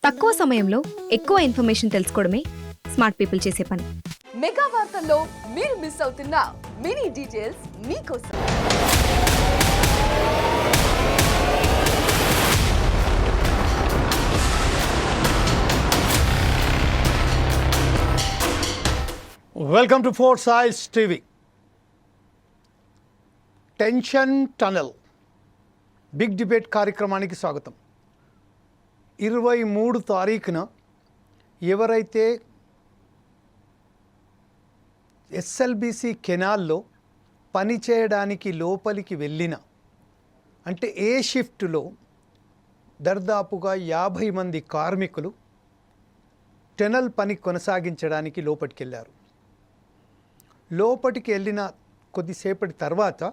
తక్కువ సమయంలో ఎక్కువ ఇన్ఫర్మేషన్ తెలుసుకోవడమే స్మార్ట్ పీపుల్ చేసే పని. మెగా వార్తల్లో మీరు మిస్ అవుతున్న మినీ డీటెయిల్స్ మీకోసం. వెల్కమ్ టు ఫోర్ సైజ్ TV. Tension tunnel big debate కార్యక్రమానికి స్వాగతం. 23 తారీఖున ఎవరైతే ఎస్ఎల్బిసి కెనాల్లో పనిచేయడానికి లోపలికి వెళ్ళిన అంటే ఏ షిఫ్ట్లో దర్దాపుగా 50 మంది కార్మికులు టనల్ పని కొనసాగించడానికి లోపలికి వెళ్ళారు. లోపలికి వెళ్ళిన కొద్దిసేపటి తర్వాత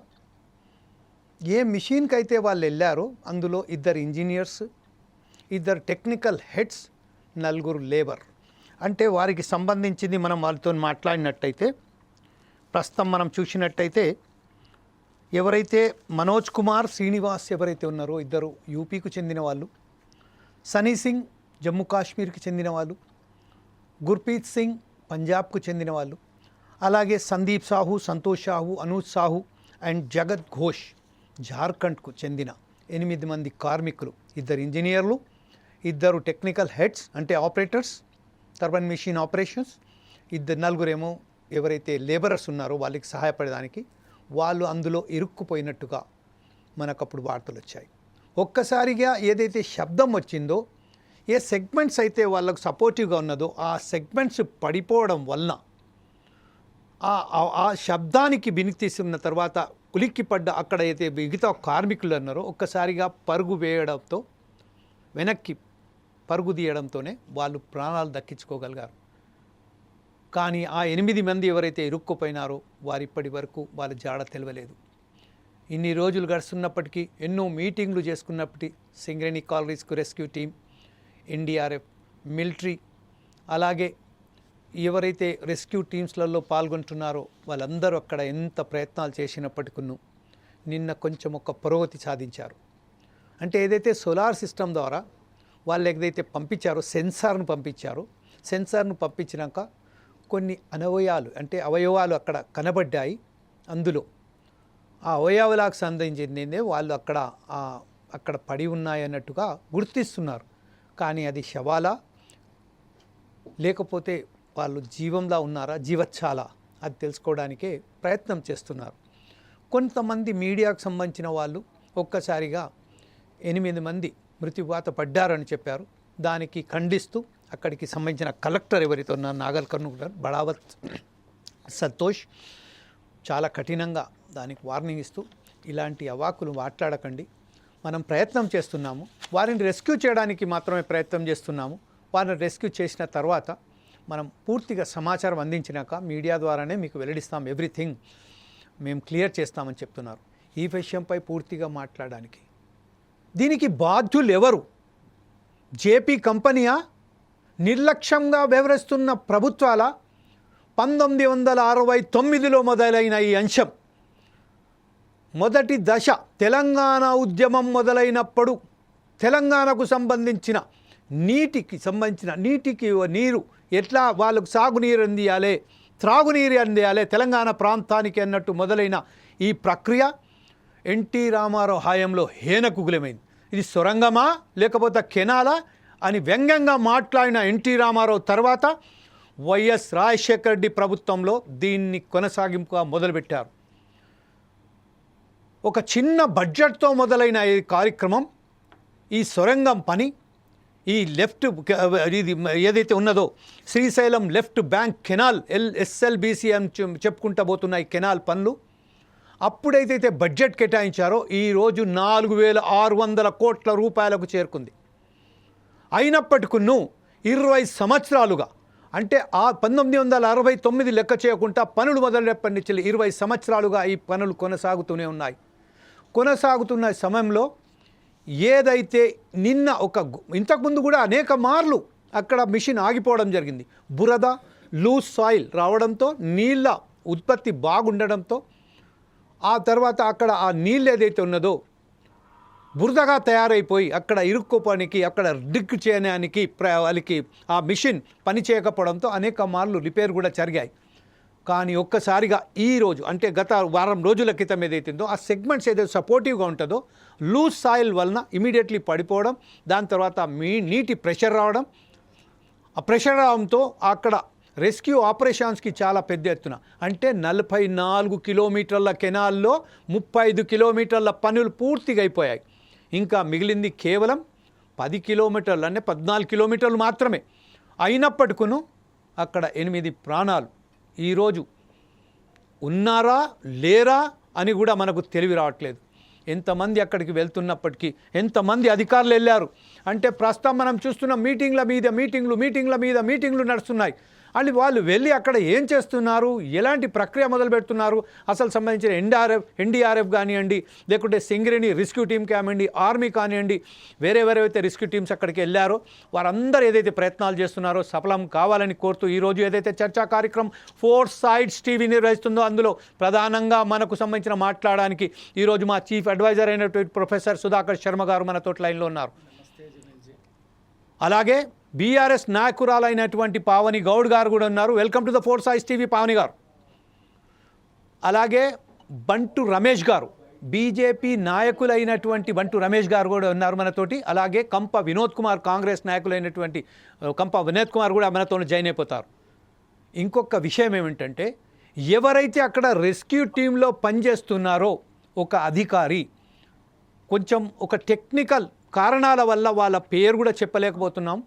ఏ మిషన్కి అయితే వాళ్ళు వెళ్ళారో అందులో 2 ఇంజనీర్స్, 2 టెక్నికల్ హెడ్స్, 4 లేబర్. అంటే వారికి సంబంధించింది మనం వాళ్ళతో మాట్లాడినట్టయితే ప్రస్తుతం మనం చూసినట్టయితే ఎవరైతే మనోజ్ కుమార్, శ్రీనివాస్ ఎవరైతే ఉన్నారో 2 యూపీకి చెందిన వాళ్ళు, సనీ సింగ్ జమ్మూ కాశ్మీర్కి చెందిన వాళ్ళు, గుర్ప్రీత్ సింగ్ పంజాబ్కు చెందిన వాళ్ళు, అలాగే సందీప్ సాహు, సంతోష్ సాహు, అనూజ్ సాహు అండ్ జగత్ ఘోష్ జార్ఖండ్కు చెందిన 8 మంది కార్మికులు, 2 ఇంజనీర్లు, 2 టెక్నికల్ హెడ్స్ అంటే ఆపరేటర్స్, టర్బైన్ మెషిన్ ఆపరేషన్స్, 4 ఏమో ఎవరైతే లేబరర్స్ ఉన్నారో వాళ్ళకి సహాయపడడానికి వాళ్ళు అందులో ఇరుక్కుపోయినట్టుగా మనకప్పుడు వార్తలు వచ్చాయి. ఒక్కసారిగా ఏదైతే శబ్దం వచ్చిందో, ఏ సెగ్మెంట్స్ అయితే వాళ్ళకు సపోర్టివ్గా ఉన్నదో ఆ సెగ్మెంట్స్ పడిపోవడం వలన ఆ శబ్దానికి వినితీస్తున్న తర్వాత ఉలిక్కిపడ్డ అక్కడ అయితే మిగతా కార్మికులు అన్నారో ఒక్కసారిగా పరుగు వేయడంతో, వెనక్కి పరుగు తీయడంతోనే వాళ్ళు ప్రాణాలు దక్కించుకోగలిగారు. కానీ ఆ 8 మంది ఎవరైతే ఇరుక్కుపోయినారో వారు ఇప్పటి వరకు వాళ్ళ జాడ తెలియలేదు. ఇన్ని రోజులు గడుస్తున్నప్పటికీ, ఎన్నో మీటింగ్లు చేసుకున్నప్పటికీ సింగరేణి కాలరీస్కు రెస్క్యూ టీం, ఎన్డీఆర్ఎఫ్, మిలిటరీ, అలాగే ఎవరైతే రెస్క్యూ టీమ్స్లలో పాల్గొంటున్నారో వాళ్ళందరూ అక్కడ ఎంత ప్రయత్నాలు చేసినప్పటికీ నిన్న కొంచెం ఒక పురోగతి సాధించారు. అంటే ఏదైతే సోలార్ సిస్టమ్ ద్వారా వాళ్ళు ఏదైతే పంపించారో సెన్సార్ను పంపించినాక కొన్ని అవయవాలు అక్కడ కనబడ్డాయి. అందులో ఆ అవయవాలకు సంబంధించిందే వాళ్ళు అక్కడ పడి ఉన్నాయన్నట్టుగా గుర్తిస్తున్నారు. కానీ అది శవాలా లేకపోతే వాళ్ళు జీవంలా ఉన్నారా, జీవచ్చాలా, అది తెలుసుకోవడానికే ప్రయత్నం చేస్తున్నారు. కొంతమంది మీడియాకు సంబంధించిన వాళ్ళు ఒక్కసారిగా 8 మంది మృత్యువాత పడ్డారని చెప్పారు. దానికి ఖండిస్తూ అక్కడికి సంబంధించిన కలెక్టర్ ఎవరైతే ఉన్నారు నాగల్ కర్నూలు బడావత్ సంతోష్ చాలా కఠినంగా దానికి వార్నింగ్ ఇస్తూ, ఇలాంటి అవాకులు మాట్లాడకండి, మనం ప్రయత్నం చేస్తున్నాము, వారిని రెస్క్యూ చేయడానికి మాత్రమే ప్రయత్నం చేస్తున్నాము, వారిని రెస్క్యూ చేసిన తర్వాత మనం పూర్తిగా సమాచారం అందించినాక మీడియా ద్వారానే మీకు వెల్లడిస్తాం, ఎవ్రీథింగ్ మేము క్లియర్ చేస్తామని చెప్తున్నారు. ఈ విషయంపై పూర్తిగా మాట్లాడడానికి దీనికి బాధ్యులు ఎవరు? జేపీ కంపెనీయా? నిర్లక్ష్యంగా వ్యవహరిస్తున్న ప్రభుత్వాల? 1969లో మొదలైన ఈ అంశం మొదటి దశ తెలంగాణ ఉద్యమం మొదలైనప్పుడు తెలంగాణకు సంబంధించిన నీటికి నీరు ఎట్లా వాళ్ళకు సాగునీరు అందియాలి, త్రాగునీరు అందియాలి తెలంగాణ ప్రాంతానికి అన్నట్టు మొదలైన ఈ ప్రక్రియ ఎన్టీ రామారావు హయాంలో హేనకుగులమైంది. ఇది సొరంగమా లేకపోతే కెనాలా అని వ్యంగ్యంగా మాట్లాడిన ఎన్టీ రామారావు తర్వాత వైఎస్ రాజశేఖర రెడ్డి ప్రభుత్వంలో దీన్ని కొనసాగింపుగా మొదలుపెట్టారు. ఒక చిన్న బడ్జెట్తో మొదలైన ఈ కార్యక్రమం, ఈ సొరంగం పని, ఈ ఇది ఏదైతే ఉన్నదో Srisailam left bank canal SLBC అని చెప్పుకుంటూ పోతున్న ఈ కెనాల్ పనులు అప్పుడైతే బడ్జెట్ కేటాయించారో ఈరోజు 4,600 కోట్ల రూపాయలకు చేరుకుంది. అయినప్పటికీ 20 సంవత్సరాలుగా, అంటే ఆ 1969 లెక్క చేయకుండా పనులు మొదలైనప్పటి నుంచి 20 సంవత్సరాలుగా ఈ పనులు కొనసాగుతూనే ఉన్నాయి. కొనసాగుతున్న సమయంలో ఏదైతే నిన్న ఇంతకుముందు కూడా అనేక మార్లు అక్కడ మిషన్ ఆగిపోవడం జరిగింది. బురద, లూజ్ సాయిల్ రావడంతో, నీళ్ళ ఉత్పత్తి బాగుండడంతో ఆ తర్వాత అక్కడ ఆ నీళ్ళు ఏదైతే ఉన్నదో బురదగా తయారైపోయి అక్కడ ఇరుక్కుపోనికి అక్కడ డిక్ చేయడానికి వాళ్ళకి ఆ మిషన్ పని చేయకపోవడంతో అనేక మార్లు రిపేర్ కూడా జరిగాయి. కానీ ఒక్కసారిగా ఈరోజు అంటే గత వారం రోజుల క్రితం ఏదైతుందో ఆ సెగ్మెంట్స్ ఏదైతే సపోర్టివ్గా ఉంటుందో లూజ్ సాయిల్ వలన ఇమీడియట్లీ పడిపోవడం, దాని తర్వాత నీటి ప్రెషర్ రావడం, ఆ ప్రెషర్ రావడంతో అక్కడ రెస్క్యూ ఆపరేషన్స్కి చాలా పెద్ద ఎత్తున అంటే 44 కిలోమీటర్ల కెనాల్లో 35 కిలోమీటర్ల పనులు పూర్తిగా అయిపోయాయి. ఇంకా మిగిలింది కేవలం 10 కిలోమీటర్లు అంటే 14 కిలోమీటర్లు మాత్రమే. అయినప్పటికీ అక్కడ 8 ప్రాణాలు ఈరోజు ఉన్నారా లేరా అని కూడా మనకు తెలివి రావట్లేదు. ఎంతమంది అక్కడికి వెళ్తున్నప్పటికీ ఎంతమంది అధికారులు వెళ్ళారు అంటే ప్రస్తుతం మనం చూస్తున్న మీటింగ్ల మీద మీటింగ్లు నడుస్తున్నాయి. అని వాళ్ళు వెళ్ళి అక్కడ ఏం చేస్తున్నారు, ఎలాంటి ప్రక్రియ మొదలు పెడుతున్నారు, అసలు సంబంధించిన ఎన్డీఆర్ఎఫ్ కానివ్వండి, లేకుంటే సింగరేణి రెస్క్యూ టీం కానివ్వండి, ఆర్మీ కానివ్వండి, వేరేవైతే రెస్క్యూ టీమ్స్ అక్కడికి వెళ్ళారో వారందరూ ఏదైతే ప్రయత్నాలు చేస్తున్నారో సఫలం కావాలని కోరుతూ ఈరోజు ఏదైతే చర్చా కార్యక్రమం 4 Sides టీవీ నిర్వహిస్తుందో అందులో ప్రధానంగా మనకు సంబంధించిన మాట్లాడడానికి ఈరోజు మా చీఫ్ అడ్వైజర్ అయినటువంటి ప్రొఫెసర్ సుధాకర్ శర్మ గారు మనతో లైన్లో ఉన్నారు. అలాగే బీఆర్ఎస్ నాయకురాలైనటువంటి పావని గౌడ్ గారు కూడా ఉన్నారు. Welcome to the 4 Sides TV Pavani గారు. అలాగే బంటు రమేష్ గారు, బీజేపీ నాయకులైనటువంటి బంటు రమేష్ గారు కూడా ఉన్నారు మనతోటి. అలాగే కంప వినోద్ కుమార్, కాంగ్రెస్ నాయకులైనటువంటి కంప వినోద్ కుమార్ కూడా మనతో జాయిన్ అయిపోతారు. ఇంకొక విషయం ఏమిటంటే ఎవరైతే అక్కడ రెస్క్యూ టీంలో పనిచేస్తున్నారో ఒక అధికారి కొంచెం ఒక టెక్నికల్ కారణాల వల్ల వాళ్ళ పేరు కూడా చెప్పలేకపోతున్నాం.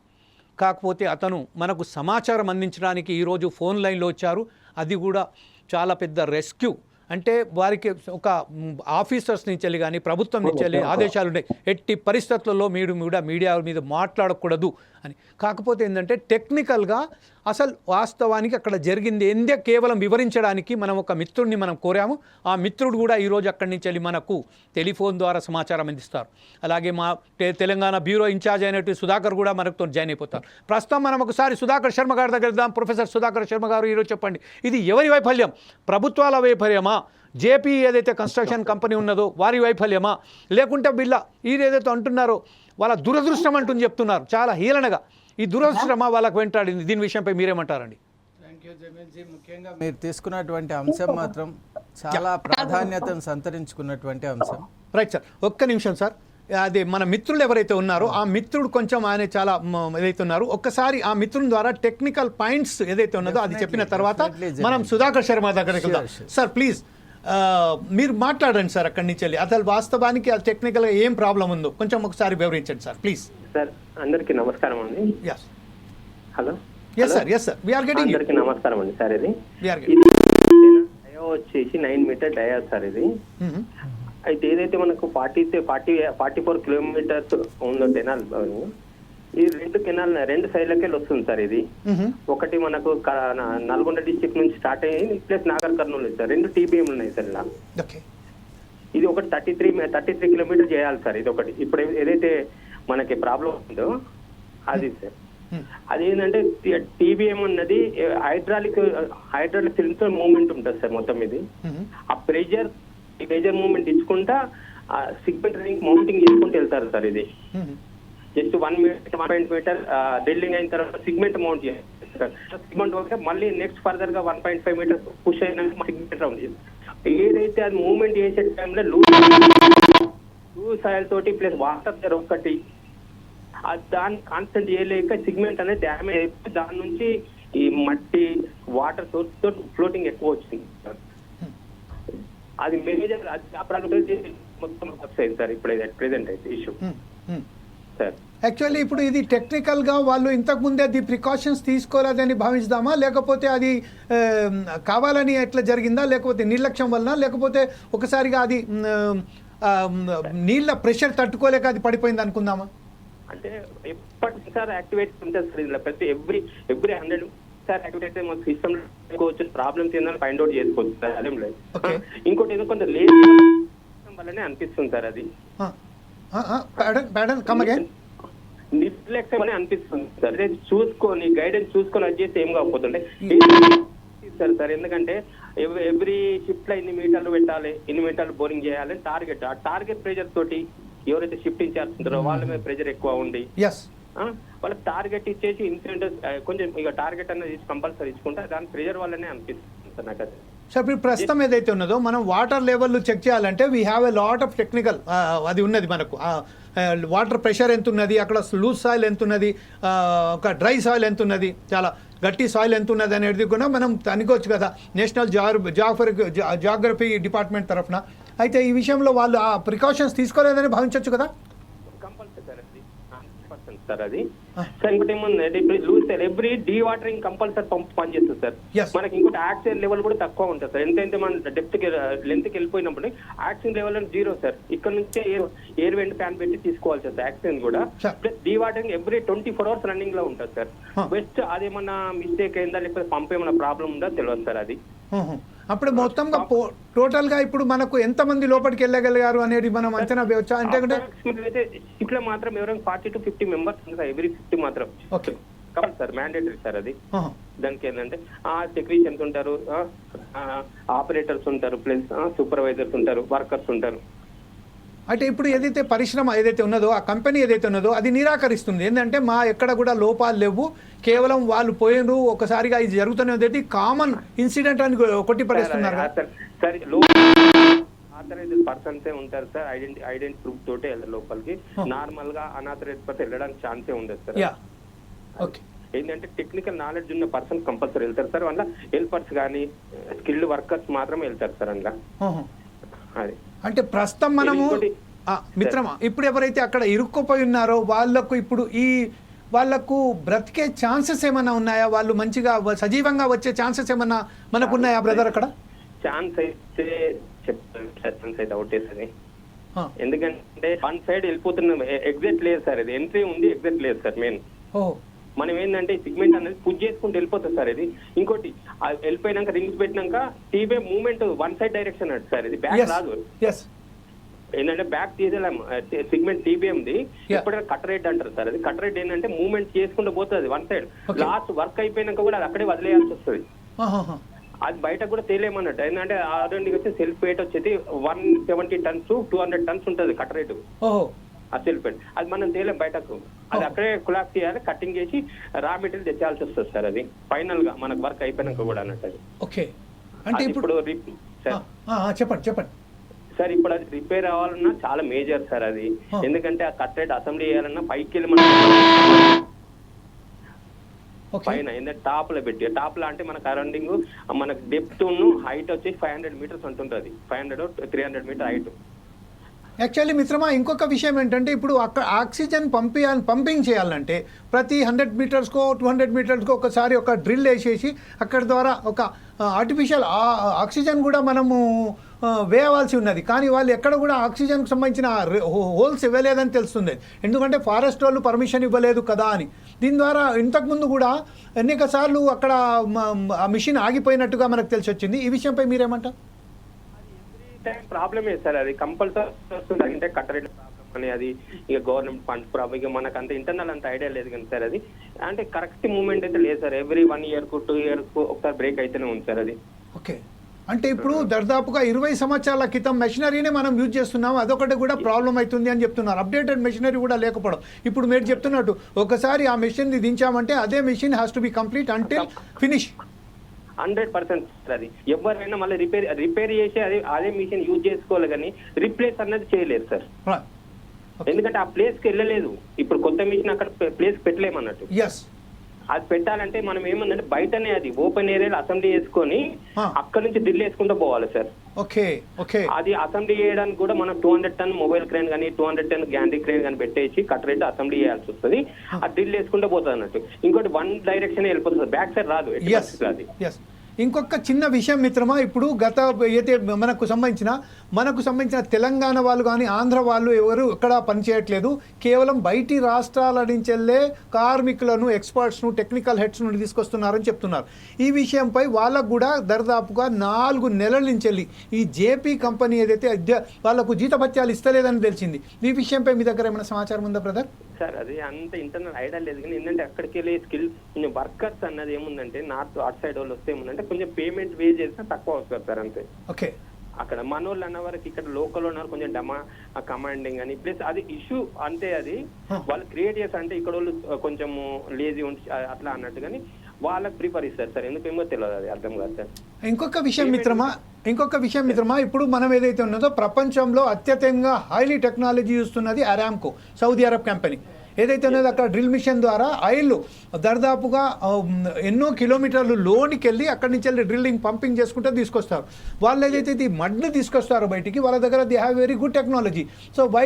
కాకపోతే అతను మనకు సమాచారం అందించడానికి ఈరోజు ఫోన్ లైన్లో వచ్చారు. అది కూడా చాలా పెద్ద రెస్క్యూ అంటే వారికి ఒక ఆఫీసర్స్ నుంచి వెళ్ళి కానీ ప్రభుత్వం నుంచి వెళ్ళి ఆదేశాలు ఉన్నాయి, ఎట్టి పరిస్థితుల్లో మీరు కూడా మీడియా మీద మాట్లాడకూడదు అని. కాకపోతే ఏంటంటే టెక్నికల్గా అసలు వాస్తవానికి అక్కడ జరిగింది ఏందే కేవలం వివరించడానికి మనం ఒక మిత్రుడిని మనం కోరాము. ఆ మిత్రుడు కూడా ఈరోజు అక్కడి నుంచి వెళ్ళి మనకు టెలిఫోన్ ద్వారా సమాచారం అందిస్తారు. అలాగే మా తెలంగాణ బ్యూరో ఇన్ఛార్జ్ అయినటువంటి సుధాకర్ కూడా మనతో జాయిన్ అయిపోతారు. ప్రస్తుతం మనం ఒకసారి సుధాకర్ శర్మ గారి దగ్గర వెళ్దాం. ప్రొఫెసర్ సుధాకర్ శర్మ గారు ఈరోజు చెప్పండి, ఇది ఎవరి వైఫల్యం? ప్రభుత్వాల వైఫల్యమా, జేపీ ఏదైతే కన్స్ట్రక్షన్ కంపెనీ ఉన్నదో వారి వైఫల్యమా, లేకుంటే వీళ్ళ ఏదైతే అంటున్నారో వాళ్ళ దురదృష్టం అంటుంది చెప్తున్నారు చాలా హీలనగా, ఈ దురదృష్టమా వాళ్ళకు వెంటాడింది? దీని విషయంపై మీరేమంటారండి? Thank you జమీల్జీ. ముఖ్యంగా మీరు తీసుకున్నటువంటి అంశం మాత్రం చాలా ప్రాధాన్యతను సంతరించుకున్నటువంటి అంశం. రైట్ సార్, ఒక్క నిమిషం సార్. అది మన మిత్రులు ఎవరైతే ఉన్నారో ఆ మిత్రుడు కొంచెం ఆయన చాలా ఏదైతే ఉన్నారు, ఒక్కసారి ఆ మిత్రుని ద్వారా టెక్నికల్ పాయింట్స్ ఏదైతే ఉన్నదో అది చెప్పిన తర్వాత మనం సుధాకర్ శర్మ దగ్గరికి వెళ్దాం. సార్ ప్లీజ్ మీరు మాట్లాడండి సార్ అక్కడి నుంచి వెళ్ళి, అసలు వాస్తవానికి అది టెక్నికల్గా ఏం ప్రాబ్లం ఉందో కొంచెం ఒకసారి వివరించండి సార్ ప్లీజ్. సార్ అందరికీ నమస్కారం అండి. Hello. Yes sir we are getting. అందరికీ నమస్కారం అండి సార్. ఇది డయా వచ్చేసి 9 మీటర్ డయా సార్ ఇది. అయితే ఏదైతే మనకు 44 కిలోమీటర్స్ ఉందో కెనాల్, ఈ 2 సైడ్లకే వస్తుంది సార్. ఇది ఒకటి మనకు నల్గొండ డిస్ట్రిక్ట్ నుంచి స్టార్ట్ అయ్యి plus Nagar Kurnool sir 2 TBM ఉన్నాయి సార్ ఇలా. ఇది ఒకటి 33 కిలోమీటర్ చేయాలి సార్. ఇది ఒకటి ఇప్పుడు ఏదైతే మనకి ప్రాబ్లం ఉందో అది సార్. అదేంటంటే TBM ఉన్నది హైడ్రాలిక్ ఫిల్మ్స్ మూవ్మెంట్ ఉంటుంది సార్ మొత్తం. ఇది ఆ ప్రెజర్ మూవ్మెంట్ ఇచ్చుకుంటా సిగ్మెంట్ రింగ్ మౌంటింగ్ చేసుకుంటూ వెళ్తారు సార్. ఇది జస్ట్ 1.1 మీటర్ డ్రిల్లింగ్ అయిన తర్వాత సిగ్మెంట్ మౌంట్ చేస్తారు. సిగ్మెంట్ వస్తే మళ్ళీ నెక్స్ట్ ఫర్దర్ గా 1.5 మీటర్ పుష్ అయినాక సిగ్మెంట్ రౌండ్ చేస్తారు. ఏదైతే అది మూవ్మెంట్ చేసే టైంలో లూజ్ సాయిల్ తోటి ప్లస్ వాటర్ ఒకటి దాన్ని కాన్స్టెంట్ చేయలేక సిగ్మెంట్ అనేది డ్యామేజ్ అయిపోయి దాని నుంచి ఈ మట్టి వాటర్ సోర్స్ తోటి ఫ్లోటింగ్ ఎక్కువ వచ్చింది సార్. అది మేజర్ మొత్తం సార్ ఇప్పుడు ప్రెసెంట్ అయితే ఇష్యూ సార్. యాక్చువల్లీ ఇప్పుడు ఇది టెక్నికల్గా వాళ్ళు ఇంతకుముందే అది ప్రికాషన్స్ తీసుకోలేదని భావిస్తామా, లేకపోతే అది కావాలని ఎట్లా జరిగిందా, లేకపోతే నిర్లక్ష్యం వలన, లేకపోతే ఒకసారిగా అది నీళ్ళ ప్రెషర్ తట్టుకోలేక అది పడిపోయింది అనుకుందామా? అంటే ఎప్పటిసారి యాక్టివేట్ ఉంటుంది సార్. ఇలా ప్రతి ఎవ్రీ 100 సార్ యాక్టివేట్ అయితే మన సిస్టమ్ చేసుకోవచ్చు, ప్రాబ్లమ్స్ ఏందని ఫైండ్ అవుట్ చేసుకోవచ్చు సార్. అదేం లేదు. ఇంకోటి ఏదో కొంత లేట్ వల్లనే అనిపిస్తుంది సార్. అది నిర్లక్ష్యం అని అనిపిస్తుంది సార్. అదే చూసుకొని గైడెన్స్ చూసుకొని అది చేస్తే ఏం కాకపోతుండే సార్. ఎందుకంటే ఎవ్రీ షిఫ్ట్ లో ఇన్ని మీటర్లు పెట్టాలి, ఇన్ని మీటర్లు బోరింగ్ చేయాలి టార్గెట్. ఆ టార్గెట్ ప్రెజర్ తోటి ఎవరైతే షిఫ్ట్ ఇన్ఛార్జ్ ఉంటారో వాళ్ళ మీద ప్రెజర్ ఎక్కువ ఉండి ఎస్ వాళ్ళకి టార్గెట్ ఇచ్చేసి ఇన్సెంటివ్ కొంచెం ఇక టార్గెట్ అనేది కంపల్సరీ ఇచ్చుకుంటే దాని ప్రెజర్ వల్లనే అనిపిస్తుంది సార్ నాకు అది. సో ఇప్పుడు ప్రస్తుతం ఏదైతే ఉన్నదో మనం వాటర్ లెవెల్ చెక్ చేయాలంటే we have a lot of technical అది ఉన్నది మనకు వాటర్ ప్రెషర్ ఎంత ఉన్నది, అక్కడ లూజ్ సాయిల్ ఎంత ఉన్నది, ఒక డ్రై సాయిల్ ఎంత ఉన్నది, చాలా గట్టి సాయిల్ ఎంత ఉన్నది అనేది కూడా మనం కనుక్కోవచ్చు కదా నేషనల్ జాగ్రఫీ డిపార్ట్మెంట్ తరఫున. అయితే ఈ విషయంలో వాళ్ళు ఆ ప్రికాషన్స్ తీసుకోలేదని భావించవచ్చు కదా. కంపల్సరీ సార్ అది 100% సార్ అది. సార్ ఇంకోటి ఏముందంటే ఇప్పుడు లూజ్ ఎవ్రీ డీ వాటరింగ్ కంపల్సరీ పనిచేస్తుంది సార్. Yes. మనకి ఇంకోటి ఆక్సిజన్ లెవెల్ కూడా తక్కువ ఉంటుంది సార్. ఎంతైతే మన డెప్త్ కి లెంత్ కి వెళ్ళిపోయినప్పుడు ఆక్సిజన్ లెవెల్ 0 సార్. ఇక్కడ నుంచే ఎయిర్ వెంట్ ఫ్యాన్ పెట్టి తీసుకోవాల్సి వస్తుంది ఆక్సిజన్ కూడా. Sure. Plus dewatering every 24 hours running లో ఉంటుంది సార్. బెస్ట్ అదేమన్నా మిస్టేక్ అయిందా లేకపోతే పంప్ ఏమన్నా ప్రాబ్లం ఉందా తెలియదు సార్ అది. అప్పుడు మొత్తంగా టోటల్గా ఇప్పుడు మనకు ఎంతమంది లోపలికి వెళ్ళగలిగారు అనేది మనం అంచనా వేయవచ్చా? అంటే అయితే ఇట్లా మాత్రం ఎవరైనా 40 to 50 మెంబర్స్ ఉంటారు ఎవ్రీ 50 మాత్రం. ఓకే కాబట్టి సార్ మ్యాండేటరీ సార్ అది. దానికి ఏంటంటే టెక్నీషియన్స్ ఉంటారు, ఆపరేటర్స్ ఉంటారు, ప్లస్ సూపర్వైజర్స్ ఉంటారు, వర్కర్స్ ఉంటారు. అంటే ఇప్పుడు ఏదైతే పరిశ్రమ ఏదైతే ఉన్నదో ఆ కంపెనీ ఏదైతే ఉన్నదో అది నిరాకరిస్తుంది. ఏంటంటే మా ఎక్కడ కూడా లోపాలు లేవు, కేవలం వాళ్ళు పోయినరు ఒకసారిగా ఇది జరుగుతున్నది కామన్ ఇన్సిడెంట్ అని కొట్టిపడేస్తున్నారు. సరే ఆథరైజ్డ్ పర్సన్సే ఉంటారు సార్. ఐడెంటి ప్రూఫ్ తోటే వెళ్ళారు లోపలికి. నార్మల్ గా అనాథరైజ్ పర్సన్ వెళ్ళడానికి ఛాన్సే ఉండదు సార్. ఓకే ఏంటంటే టెక్నికల్ నాలెడ్జ్ ఉన్న పర్సన్ కంపల్సరీ వెళ్తారు సార్. అందులో హెల్పర్స్ కానీ స్కిల్డ్ వర్కర్స్ మాత్రమే వెళ్తారు సార్ అందులో. అది అంటే ప్రస్తుతం మనము మిత్రమా ఇప్పుడు ఎవరైతే అక్కడ ఇరుక్కుపోయి ఉన్నారో వాళ్ళకు ఇప్పుడు వాళ్ళకు బ్రతికే ఛాన్సెస్ ఏమైనా ఉన్నాయా? వాళ్ళు మంచిగా సజీవంగా వచ్చే ఛాన్సెస్ ఏమన్నా మనకు ఉన్నాయా బ్రదర్ అక్కడ? ఛాన్స్ అయితే చెప్తాను సార్, ఛాన్స్ అయితే అవుట్ వేస్తుంది. ఎందుకంటే వన్ సైడ్ వెళ్ళిపోతున్నాం, ఎగ్జిట్ లేదు సార్. ఇది ఎంట్రీ ఉంది, ఎగ్జిట్ లేదు సార్. మెయిన్ మనం ఏంటంటే సిగ్మెంట్ అనేది పుష్ చేసుకుంటూ వెళ్ళిపోతుంది సార్. ఇది ఇంకోటి వెళ్ళిపోయినాక రింగ్స్ పెట్టినాక TV movement one side direction అంటే సార్. ఇది బ్యాక్ రాదు. ఏంటంటే బ్యాక్ తీసేలాం సిగ్మెంట్ టీబీఎంది. ఎప్పుడైనా కట్ రేట్ అంటారు సార్. అది కట్ రేట్ ఏంటంటే మూవ్మెంట్ చేసుకుంటూ పోతుంది వన్ సైడ్. లాస్ట్ వర్క్ అయిపోయినాక కూడా అది అక్కడే వదిలేయాల్సి వస్తుంది. అది బయట కూడా తేలేమన్నట్టు. ఏంటంటే ఆర్డర్కి వచ్చి సెల్ఫ్ వెయిట్ వచ్చేది 170 tons 200 tons ఉంటుంది కట్ రేటు. ఆ సెల్ఫ్ వెయిట్ అది మనం తేలేం బయటకు. అది అక్కడే కులాక్ చేయాలి, కటింగ్ చేసి రా మెటీరియల్ తెచ్చాల్సి వస్తుంది సార్. అది ఫైనల్ గా మనకు వర్క్ అయిపోయినాక కూడా అన్నట్టు. అది ఓకే అంటే ఇప్పుడు చెప్పండి సార్. ఇప్పుడు అది రిపేర్ అవ్వాలన్నా చాలా మేజర్ సార్ అది. ఎందుకంటే ఆ కట్ రేట్ అసెంబ్లీ చేయాలన్నా పైకి వెళ్ళి మనం పైన ఏంటంటే టాప్ లో పెట్టి, టాప్ లో అంటే మనకు అరౌండింగ్ మనకు డెప్త్ హైట్ వచ్చేసి 500 meters ఉంటుంటది. 500 or 300 meter height. Actually మిత్రమా ఇంకొక విషయం ఏంటంటే ఇప్పుడు అక్కడ ఆక్సిజన్ పంపింగ్ చేయాలంటే ప్రతి 100 మీటర్స్కో 200 మీటర్స్కో ఒకసారి ఒక డ్రిల్ వేసేసి అక్కడ ద్వారా ఒక ఆర్టిఫిషియల్ ఆక్సిజన్ కూడా మనము వేయవలసి ఉన్నది. కానీ వాళ్ళు ఎక్కడ కూడా ఆక్సిజన్కి సంబంధించిన హోల్స్ ఇవ్వలేదని తెలుస్తుంది. ఎందుకంటే ఫారెస్ట్ వాళ్ళు పర్మిషన్ ఇవ్వలేదు కదా అని. దీని ద్వారా ఇంతకుముందు కూడా అనేక సార్లు అక్కడ మిషన్ ఆగిపోయినట్టుగా మనకు తెలిసి వచ్చింది. ఈ విషయంపై మీరేమంటారు? ప్రాబ్లమే సార్. అది కంపల్సరీ వస్తుంది. అంటే కట్ రేట్ ప్రాబ్లం అని అది ఇక గవర్నమెంట్ ఫండ్స్ ప్రాబ్లం. ఇక మనకు అంత ఇంటర్నల్ అంత ఐడియా లేదు కానీ సార్ అది అంటే కరెక్ట్ మూవ్మెంట్ అయితే లేదు సార్. ఎవ్రీ 1 year 2 years ఒకసారి బ్రేక్ అయితేనే ఉంది సార్ అది. ఓకే అంటే ఇప్పుడు దాదాపుగా 20 సంవత్సరాల క్రితం మెషినరీనే మనం యూజ్ చేస్తున్నాం, అదొకటి కూడా ప్రాబ్లం అవుతుంది అని చెప్తున్నారు. అప్డేటెడ్ మెషినరీ కూడా లేకపోవడం. ఇప్పుడు మీరు చెప్తున్నట్టు ఒకసారి ఆ మెషిన్ని దించామంటే అదే machine has to be complete అంటే ఫినిష్. 100% అది ఎవరైనా మళ్ళీ రిపేర్ చేసి అదే మిషన్ యూజ్ చేసుకోవాలి కానీ రీప్లేస్ అన్నది చేయలేదు సార్. ఎందుకంటే ఆ ప్లేస్ కి వెళ్ళలేదు. ఇప్పుడు కొత్త మిషన్ అక్కడ ప్లేస్ పెట్టలేమన్నట్టు. అది పెట్టాలంటే మనం ఏమందంటే బయటనే అది ఓపెన్ ఏరియాలో అసెంబ్లీ చేసుకొని అక్కడ నుంచి డ్రిల్ వేసుకుంటూ పోవాలి సార్. అది అసెంబ్లీ చేయడానికి కూడా మనం 200 ton మొబైల్ క్రేన్ కానీ 200 ton గ్యాండీ క్రేన్ కానీ పెట్టేసి కట్ రేట్ అసెంబ్లీ చేయాల్సి వస్తుంది. ఆ డ్రిల్ వేసుకుంటూ పోతుంది అన్నట్టు. ఇంకోటి వన్ డైరెక్షన్ వెళ్ళిపోతుంది, బ్యాక్ సైడ్ రాదు. అది ఇంకొక చిన్న విషయం మిత్రమా, ఇప్పుడు గత అయితే మనకు సంబంధించిన తెలంగాణ వాళ్ళు కానీ ఆంధ్ర వాళ్ళు ఎవరు ఇక్కడ పనిచేయట్లేదు. కేవలం బయటి రాష్ట్రాల నుంచి వెళ్ళే కార్మికులను, ఎక్స్పర్ట్స్ను, టెక్నికల్ హెడ్స్ను తీసుకొస్తున్నారని చెప్తున్నారు. ఈ విషయంపై వాళ్ళకు కూడా దరిదాపుగా 4 నెలల నుంచి వెళ్ళి ఈ జేపీ కంపెనీ ఏదైతే వాళ్ళకు జీతభత్యాలు ఇస్తలేదని తెలిసింది. ఈ విషయంపై మీ దగ్గర ఏమైనా సమాచారం ఉందా బ్రదర్? సార్ అది అంత ఇంటర్నల్ ఐడియా లేదు కానీ ఏంటంటే అక్కడికి వెళ్ళి స్కిల్ వర్కర్స్ అన్నది ఏముందంటే నార్త్ అటు సైడ్ వాళ్ళు వస్తే ఏముందంటే కొంచెం పేమెంట్ వే చేసినా తక్కువ వస్తారు సార్ అంతే. ఓకే అక్కడ మనోళ్ళు అన్న వరకు ఇక్కడ లోకల్ ఉన్నారు కొంచెం కమాండింగ్ అని ప్లస్ అది ఇష్యూ అంటే అది వాళ్ళు క్రియేట్ చేస్తారు అంటే ఇక్కడ వాళ్ళు కొంచెము లేజీ ఉండి అట్లా అన్నట్టు కానీ వాళ్ళకి ప్రిఫర్ ఇస్తారు సార్ ఎందుకేమో తెలియదు అది అర్థం కాదు సార్. ఇంకొక విషయం మిత్రమా ఇప్పుడు మనం ఏదైతే ఉన్నదో ప్రపంచంలో అత్యధికంగా హైలీ టెక్నాలజీ చూస్తున్నది అరామ్కో, సౌదీ అరబ్ కంపెనీ ఏదైతే ఉన్నదో అక్కడ డ్రిల్ మిషన్ ద్వారా ఆయిల్ దర్దాపుగా ఎన్నో కిలోమీటర్లు లోనికి వెళ్ళి అక్కడి నుంచి వెళ్ళి డ్రిల్లింగ్ పంపింగ్ చేసుకుంటే తీసుకొస్తారు. వాళ్ళు ఏదైతే ఇది మడ్ని తీసుకొస్తారో బయటికి వాళ్ళ దగ్గర they have very good technology. So why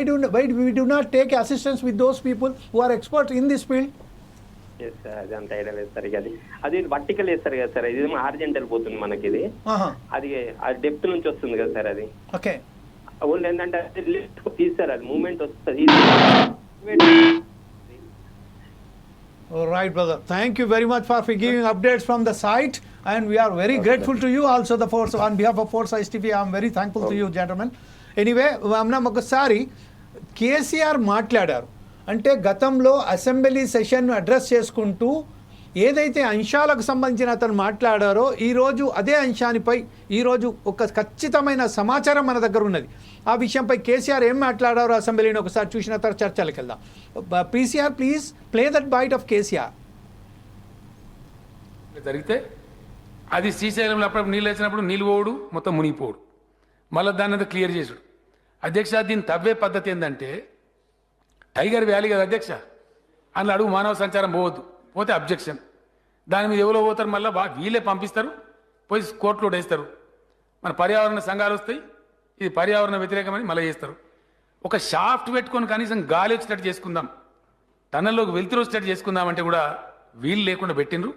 we do not take assistance with those people who are expert in this field? అది అంత ఐడియా లేదు సార్. అది వర్టికల్ వేస్తారు కదా సార్, ఇది హారిజంటల్ పోతుంది మనకి, ఇది అది డెప్త్ నుంచి వస్తుంది కదా సార్. అది ఓకే వాళ్ళు ఏంటంటే తీస్తారు, అది మూవ్మెంట్ వస్తుంది. Right, brother. Thank you very much for giving updates from the site, and we are very grateful to you. Also, the force on behalf of Force ISTV, I am very thankful to you, gentlemen. Anyway, ఒకసారి కేసీఆర్ మాట్లాడారు అంటే గతంలో assembly సెషన్ను address చేసుకుంటూ ఏదైతే అంశాలకు సంబంధించిన అతను మాట్లాడారో ఈరోజు అదే అంశానిపై ఈరోజు ఒక ఖచ్చితమైన సమాచారం మన దగ్గర ఉన్నది. ఆ విషయంపై కేసీఆర్ ఏం మాట్లాడారో అసెంబ్లీని ఒకసారి చూసిన తర్వాత చర్చలకు వెళ్దాం. PCR please play that bite of KCR. జరిగితే అది శ్రీశైలంలో అప్పుడు నీళ్ళు వచ్చినప్పుడు నీళ్ళు పోవుడు మొత్తం మునిగిపోవుడు, మళ్ళీ దాన్ని అంతా క్లియర్ చేసుడు. అధ్యక్ష దీన్ని తవ్వే పద్ధతి ఏంటంటే టైగర్ వ్యాలీ కదా అధ్యక్ష, అందులో అడుగు మానవ సంచారం పోవద్దు, పోతే అబ్జెక్షన్. దాని మీద ఎవరో పోతారు, మళ్ళీ వీళ్ళే పంపిస్తారు, పోయి కోర్టులో వేస్తారు. మన పర్యావరణ సంఘాలు వస్తాయి, ఇది పర్యావరణ వ్యతిరేకమని మళ్ళీ చేస్తారు. ఒక షాఫ్ట్ పెట్టుకొని కనీసం గాలి వచ్చేటట్టు చేసుకుందాం, టన్నల్లోకి వెళ్తురు వచ్చేటట్టు చేసుకుందామంటే కూడా వీళ్ళు లేకుండా పెట్టినరు.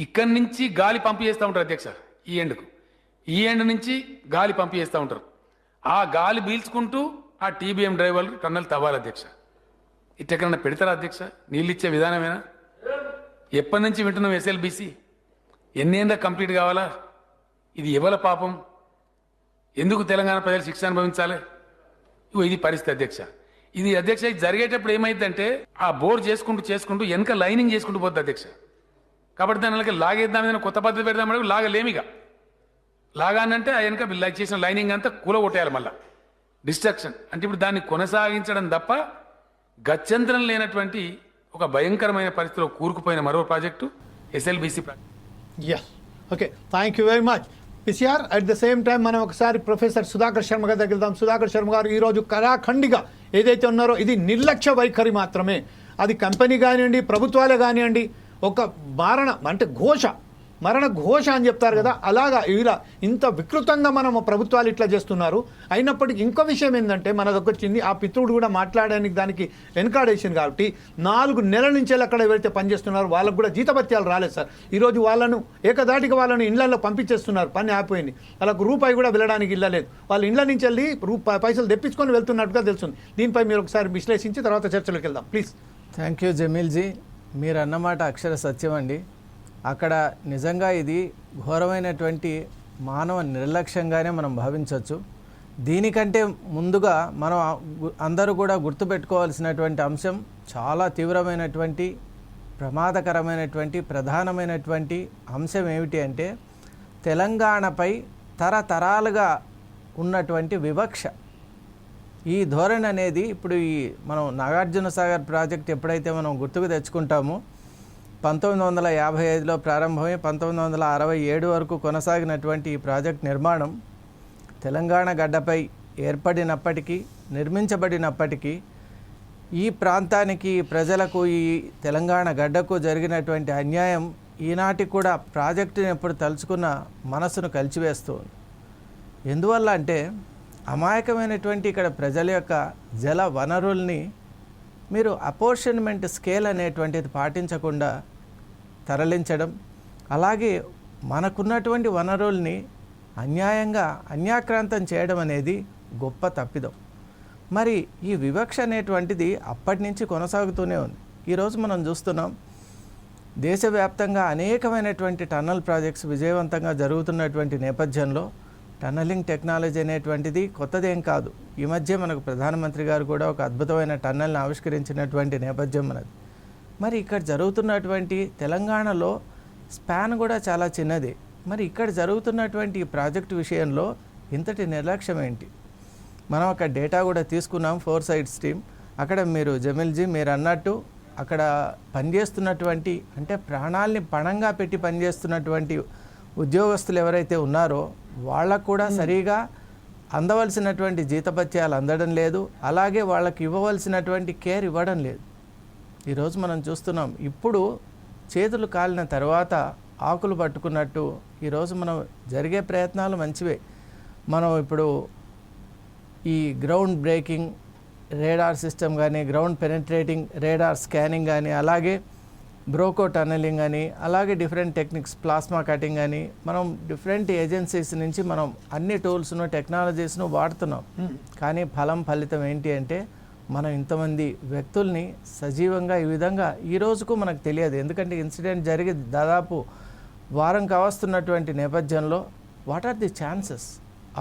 ఇక్కడి నుంచి గాలి పంపి చేస్తూ ఉంటారు అధ్యక్ష, ఈ ఎండ్ నుంచి గాలి పంపి చేస్తూ ఉంటారు. ఆ గాలి పీల్చుకుంటూ ఆ టీబీఎం డ్రైవర్లు టన్నల్ తవ్వాలి అధ్యక్ష. ఇట్టెక్కడన్నా పెడతారా అధ్యక్ష? నీళ్ళు ఇచ్చే విధానమేనా? ఎప్పటి నుంచి వింటున్నాం ఎస్ఎల్బీసీ? ఎన్నేళ్ళ కంప్లీట్ కావాలా? ఇది ఎవల పాపం? ఎందుకు తెలంగాణ ప్రజలు శిక్ష అనుభవించాలి? ఇది పరిస్థితి అధ్యక్ష. ఇది అధ్యక్ష ఇది జరిగేటప్పుడు ఏమైందంటే ఆ బోర్ చేసుకుంటూ వెనక లైనింగ్ చేసుకుంటూ పోద్ది అధ్యక్ష. కాబట్టి దాని లాగేద్దాం, కొత్త పద్ధతి పెడదామంటే లాగలేమిగా. లాగానంటే ఆ వెనక చేసిన లైనింగ్ అంతా కూలగొట్టేయాలి, మళ్ళా డిస్ట్రక్షన్. అంటే ఇప్పుడు దాన్ని కొనసాగించడం తప్ప గత్యంతరం లేనటువంటి ఒక భయంకరమైన పరిస్థితిలో కూరుకుపోయిన మరో project SLBC project. Yes, okay, thank you very much PCR. At the same time మనం ఒకసారి ప్రొఫెసర్ సుధాకర్ శర్మ గారి దగ్గర వెళ్దాం. సుధాకర్ శర్మ గారు ఈరోజు కరాఖండిగా ఏదైతే ఉన్నారో ఇది నిర్లక్ష్య వైఖరి మాత్రమే. అది కంపెనీ కానివ్వండి, ప్రభుత్వాలే కానివ్వండి, ఒక మరణ ఘోష అని చెప్తారు కదా, అలాగా ఇలా ఇంత వికృతంగా మనం ప్రభుత్వాలు ఇట్లా చేస్తున్నారు. అయినప్పటికీ ఇంకో విషయం ఏంటంటే మన దగ్గర వచ్చింది, ఆ పితృడు కూడా మాట్లాడడానికి దానికి వెనకాడేసింది. కాబట్టి 4 నెలల నుంచి అక్కడ ఎవరైతే పనిచేస్తున్నారో వాళ్ళకు కూడా జీతభత్యాలు రాలేదు సార్. ఈరోజు వాళ్ళను ఏకదాటిగా వాళ్ళని ఇళ్లలో పంపించేస్తున్నారు, పని ఆపోయింది, వాళ్ళకు రూపాయి కూడా వెళ్ళడానికి ఇళ్ళలేదు. వాళ్ళు ఇళ్ల నుంచి వెళ్ళి పైసలు తెప్పించుకొని వెళ్తున్నట్టుగా తెలుస్తుంది. దీనిపై మీరు ఒకసారి విశ్లేషించి తర్వాత చర్చలోకి వెళ్దాం ప్లీజ్. థ్యాంక్ యూ జమీల్జీ, మీరు అన్నమాట అక్షర సత్యం అండి. అక్కడ నిజంగా ఇది ఘోరమైనటువంటి మానవ నిర్లక్ష్యంగానే మనం భావించవచ్చు. దీనికంటే ముందుగా మనం అందరూ కూడా గుర్తుపెట్టుకోవాల్సినటువంటి అంశం చాలా తీవ్రమైనటువంటి ప్రమాదకరమైనటువంటి ప్రధానమైనటువంటి అంశం ఏమిటి అంటే తెలంగాణపై తరతరాలుగా ఉన్నటువంటి వివక్ష. ఈ ధోరణి అనేది ఇప్పుడు మనం నాగార్జున సాగర్ ప్రాజెక్ట్ ఎప్పుడైతే మనం గుర్తుకు తెచ్చుకుంటామో 1955లో ప్రారంభమై 1967 వరకు కొనసాగినటువంటి ఈ ప్రాజెక్ట్ నిర్మాణం తెలంగాణ గడ్డపై ఏర్పడినప్పటికీ నిర్మించబడినప్పటికీ ఈ ప్రాంతానికి ప్రజలకు ఈ తెలంగాణ గడ్డకు జరిగినటువంటి అన్యాయం ఈనాటి కూడా ప్రాజెక్టుని ఎప్పుడు తలుచుకున్న మనసును కలిచివేస్తుంది. ఎందువల్ల అంటే అమాయకమైనటువంటి ఇక్కడ ప్రజల యొక్క జల వనరుల్ని మీరు అపోర్షన్మెంట్ స్కేల్ అనేటువంటిది పాటించకుండా తరలించడం, అలాగే మనకున్నటువంటి వనరుల్ని అన్యాయంగా అన్యాక్రాంతం చేయడం అనేది గొప్ప తప్పిదం. మరి ఈ వివక్ష అనేటువంటిది అప్పటి నుంచి కొనసాగుతూనే ఉంది. ఈరోజు మనం చూస్తున్నాం దేశవ్యాప్తంగా అనేకమైనటువంటి టన్నల్ ప్రాజెక్ట్స్ విజయవంతంగా జరుగుతున్నటువంటి నేపథ్యంలో టన్నలింగ్ టెక్నాలజీ అనేటువంటిది కొత్తదేం కాదు. ఈ మధ్య మనకు ప్రధానమంత్రి గారు కూడా ఒక అద్భుతమైన టన్నల్ని ఆవిష్కరించినటువంటి నేపథ్యం మనది. మరి ఇక్కడ జరుగుతున్నటువంటి తెలంగాణలో స్పాన్ కూడా చాలా చిన్నది. మరి ఇక్కడ జరుగుతున్నటువంటి ఈ ప్రాజెక్టు విషయంలో ఇంతటి నిర్లక్ష్యం ఏంటి? మనం అక్కడ డేటా కూడా తీసుకున్నాం, 4 సైడ్స్ టీమ్. అక్కడ మీరు జమీల్జీ మీరు అన్నట్టు అక్కడ పనిచేస్తున్నటువంటి అంటే ప్రాణాలని పణంగా పెట్టి పనిచేస్తున్నటువంటి ఉద్యోగస్తులు ఎవరైతే ఉన్నారో వాళ్ళకు కూడా సరిగా అందవలసినటువంటి జీతభత్యాలు అందడం లేదు, అలాగే వాళ్ళకి ఇవ్వవలసినటువంటి కేర్ ఇవ్వడం లేదు. ఈరోజు మనం చూస్తున్నాం, ఇప్పుడు చేతులు కాలిన తర్వాత ఆకులు పట్టుకున్నట్టు ఈరోజు మనం జరిగే ప్రయత్నాలు మంచివే. మనం ఇప్పుడు ఈ గ్రౌండ్ బ్రేకింగ్ రేడార్ సిస్టమ్ కానీ, గ్రౌండ్ పెనెట్రేటింగ్ రేడార్ స్కానింగ్ కానీ, అలాగే బ్రోకో టన్నలింగ్ అని, అలాగే డిఫరెంట్ టెక్నిక్స్ ప్లాస్మా కటింగ్ అని, మనం డిఫరెంట్ ఏజెన్సీస్ నుంచి మనం అన్ని టూల్స్ను టెక్నాలజీస్ను వాడుతున్నాం. కానీ ఫలితం ఏంటి అంటే మనం ఇంతమంది వ్యక్తుల్ని సజీవంగా ఈ విధంగా ఈ రోజుకు మనకు తెలియదు. ఎందుకంటే ఇన్సిడెంట్ జరిగి దాదాపు వారం కావస్తున్నటువంటి నేపథ్యంలో what are the chances